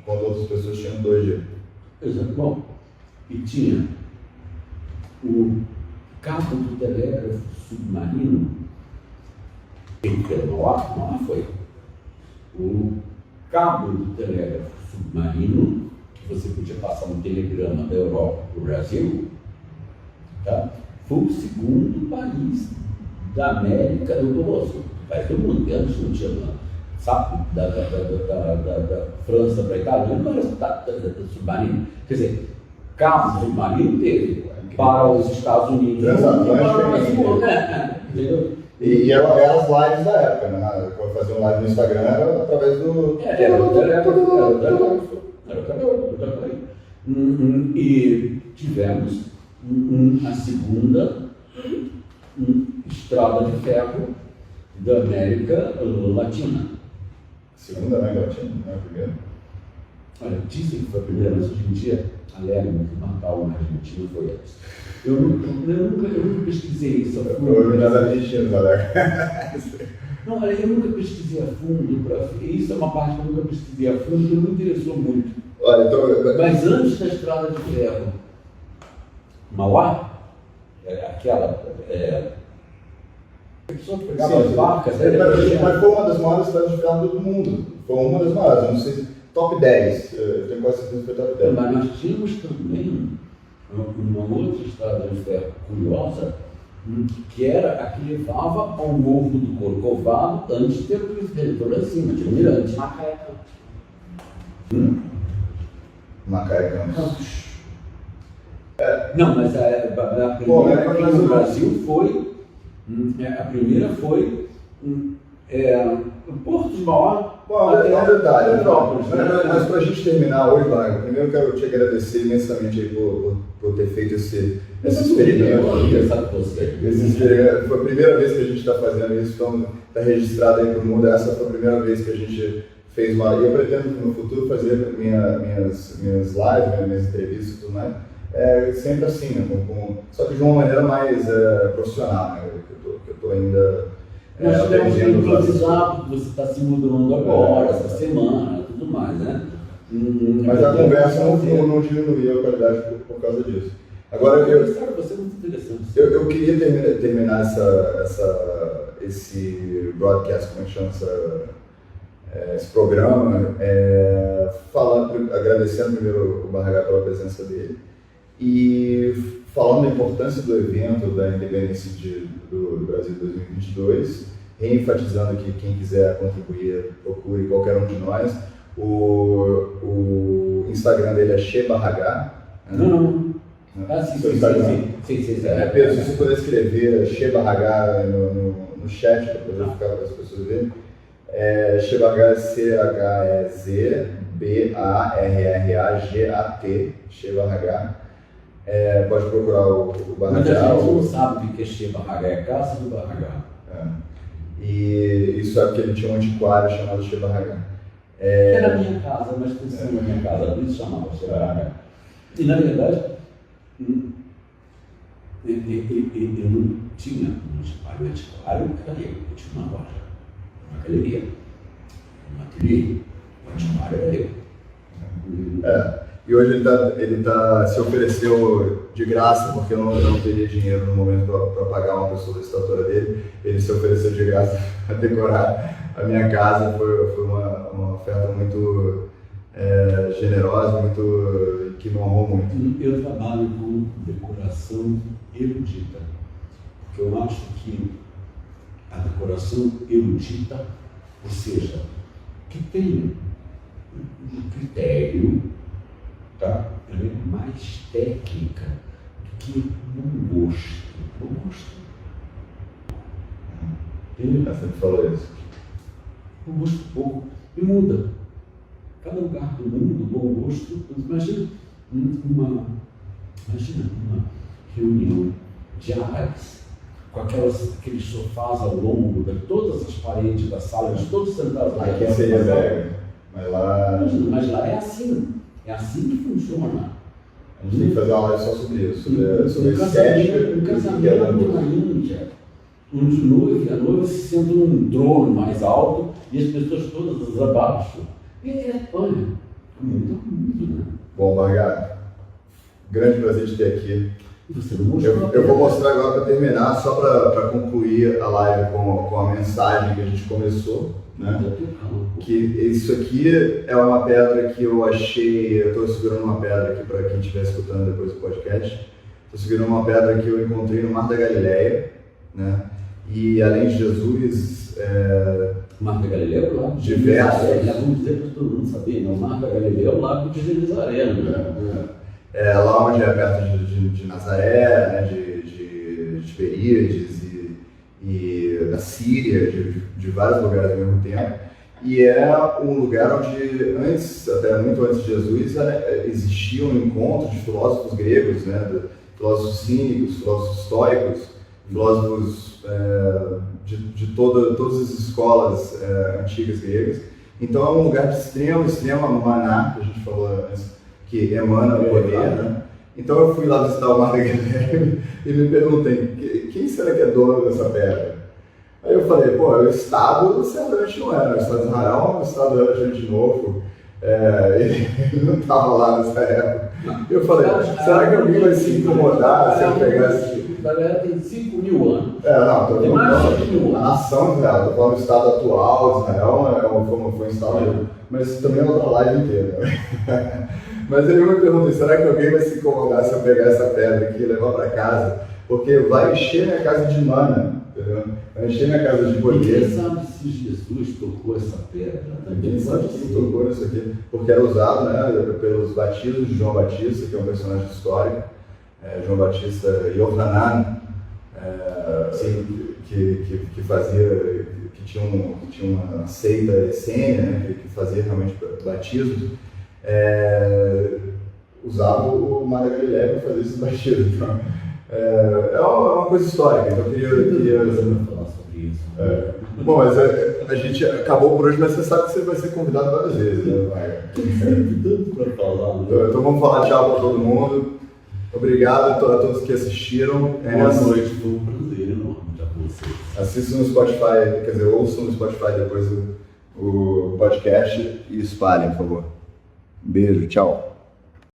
quando outras pessoas tinham 2G. Exato. Bom, e tinha o cabo do telégrafo submarino, que Mauá foi. O cabo do telégrafo submarino, que você podia passar um telegrama da Europa para o Brasil, foi o segundo país da América, do país do mundo, que antes não tinha, sabe, da França para a Itália, não era submarino. Quer dizer, cabo submarino teve para os Estados Unidos. Entendeu? E eram as lives da época, né? Quando fazia um live no Instagram era através do... E tivemos a segunda estrada de ferro da América Latina. Segunda América Latina, não é a primeira? Olha, dizem que foi a primeira, mas hoje em dia alegam que Macau na Argentina foi antes. Eu nunca pesquisei isso a fundo. Provavelmente nas argentinas, alega. Não, olha, eu nunca pesquisei a fundo. Isso é uma parte que eu nunca pesquisei a fundo, que não me interessou muito. Olha, então... Mas antes da estrada de ferro, Mauá, aquela... A pessoa pegava as barcas... Mas foi uma das maiores estradas de ferro do mundo. Foi uma das maiores, eu não sei se... Top 10, eu tenho quase certeza que foi top 10. Mas nós tínhamos também uma outra estrada de ferro curiosa, que era a que levava ao Morro do Corcovado antes de ter o presidente lá em cima, tinha o Mirante. Macaé Campos. Não, mas a primeira aqui no Brasil foi. A primeira foi o Porto de Mauá. Bom, é um detalhe, mas para a gente terminar hoje, Wagner, primeiro eu quero te agradecer imensamente aí por ter feito esse experimento. Foi a primeira vez que a gente está fazendo isso, então está registrado aí para o mundo. Essa foi a primeira vez que a gente fez uma. E eu pretendo no futuro fazer minhas lives, minhas entrevistas e tudo mais. Sempre assim, né? Só que de uma maneira mais profissional, né? Que eu estou ainda. Nós tivemos que improvisar, porque você está se mudando agora, essa semana, tudo mais, né? Mas a conversa não diminuiu a qualidade por causa disso. Agora, você é muito interessante. Eu queria terminar esse broadcast, como é que chama esse programa, agradecendo primeiro o Barragá pela presença dele e falando da importância do evento da independência do Brasil 2022, reenfatizando que quem quiser contribuir, procure qualquer um de nós. O Instagram dele é Shebarragá. Não. Sim. Pedro, se você puder escrever Shebarragá no chat para poder ficar para as pessoas verem. Shebarragá é CHEZBARRAGAT, Shebarragá. Pode procurar o Barragá. Muita gente não sabe o que é Shebarragá, é casa do Barragá. E sabe que ele tinha um antiquário chamado Shebarragá. Era a minha casa, mas por cima da minha casa, por isso chamava Shebarragá. E na verdade, eu não tinha um antiquário, era eu tinha uma loja, uma galeria, um ateliê, o antiquário era eu. E hoje ele se ofereceu de graça, porque eu não teria dinheiro no momento para pagar uma pessoa da estatura dele. Ele se ofereceu de graça a decorar a minha casa. Foi uma oferta muito generosa, que me honrou muito. Eu trabalho com decoração erudita, porque eu acho que a decoração erudita, ou seja, que tem um critério, tá? Ela é mais técnica do que um gosto. Entendeu? Você falou isso. O gosto pouco e muda. Cada lugar do mundo, bom gosto. Imagina uma reunião de árabes com aqueles sofás ao longo de todas as paredes da sala, de todos sentados lá. Aqui seria velho, mas lá é assim. É assim que funciona. A gente tem que fazer uma live só sobre isso, sobre um casamento na Índia, onde o noivo e a noiva se sentam num trono mais alto e as pessoas todas abaixo. Olha, muito, né? Bom, Barragá, grande prazer de ter aqui. Você não mostrou. Eu vou mostrar agora para terminar, só para concluir a live com a mensagem que a gente começou. Né? Que isso aqui é uma pedra que eu achei, eu estou segurando uma pedra aqui para quem estiver escutando depois do podcast, estou segurando uma pedra que eu encontrei no Mar da Galileia, né? E além de Jesus, Mar da Galileia é o lago de diversos. Vamos dizer para todo mundo saber, não? O Mar da Galileia é o lago de Jerusalém, né? Lá onde é perto de Nazaré, né? de Tiberíades e da Síria, de vários lugares ao mesmo tempo. E é um lugar onde, até muito antes de Jesus, existia um encontro de filósofos gregos, né? Filósofos cínicos, filósofos estoicos, filósofos de todas as escolas antigas gregas. Então é um lugar de extrema maná, que a gente falou antes, que emana o poder, né? Então eu fui lá visitar o Mar da Galileia e me perguntei, quem será que é dono dessa pedra? Aí eu falei, o Estado certamente não era, o Estado de Israel é um Estado relativamente novo, ele não estava lá nessa época. Eu falei, será que alguém vai se incomodar se eu pegasse... A galera tem 5 mil anos. Tem mais de 5 mil anos. A nação de Israel, estou falando do Estado atual de Israel, foi um Estado, mas também é outra live inteira. Mas aí eu me perguntei, será que alguém vai se incomodar se eu pegar essa pedra aqui e levar para casa porque vai encher minha casa de mana, entendeu? Vai encher minha casa de poder. Ninguém sabe se Jesus tocou essa pedra. Ninguém sabe quem tocou nisso aqui, porque era usado, né, pelos batismos de João Batista, que é um personagem histórico, João Batista Yohanan, que fazia, que tinha uma seita essênia, né, que fazia realmente batismos, usava o Mar da Galileia para fazer esses batismos. Então, é uma coisa histórica, então eu queria falar sobre isso. Bom, mas a gente acabou por hoje, mas você sabe que você vai ser convidado várias vezes, né, Maia? Tem tanto para falar, né? Então vamos falar tchau para todo mundo. Obrigado a todos que assistiram. Boa noite, foi um prazer enorme estar com vocês. Assistam no Spotify, quer dizer, ouçam no Spotify depois o podcast e espalhem, por favor. Beijo, tchau.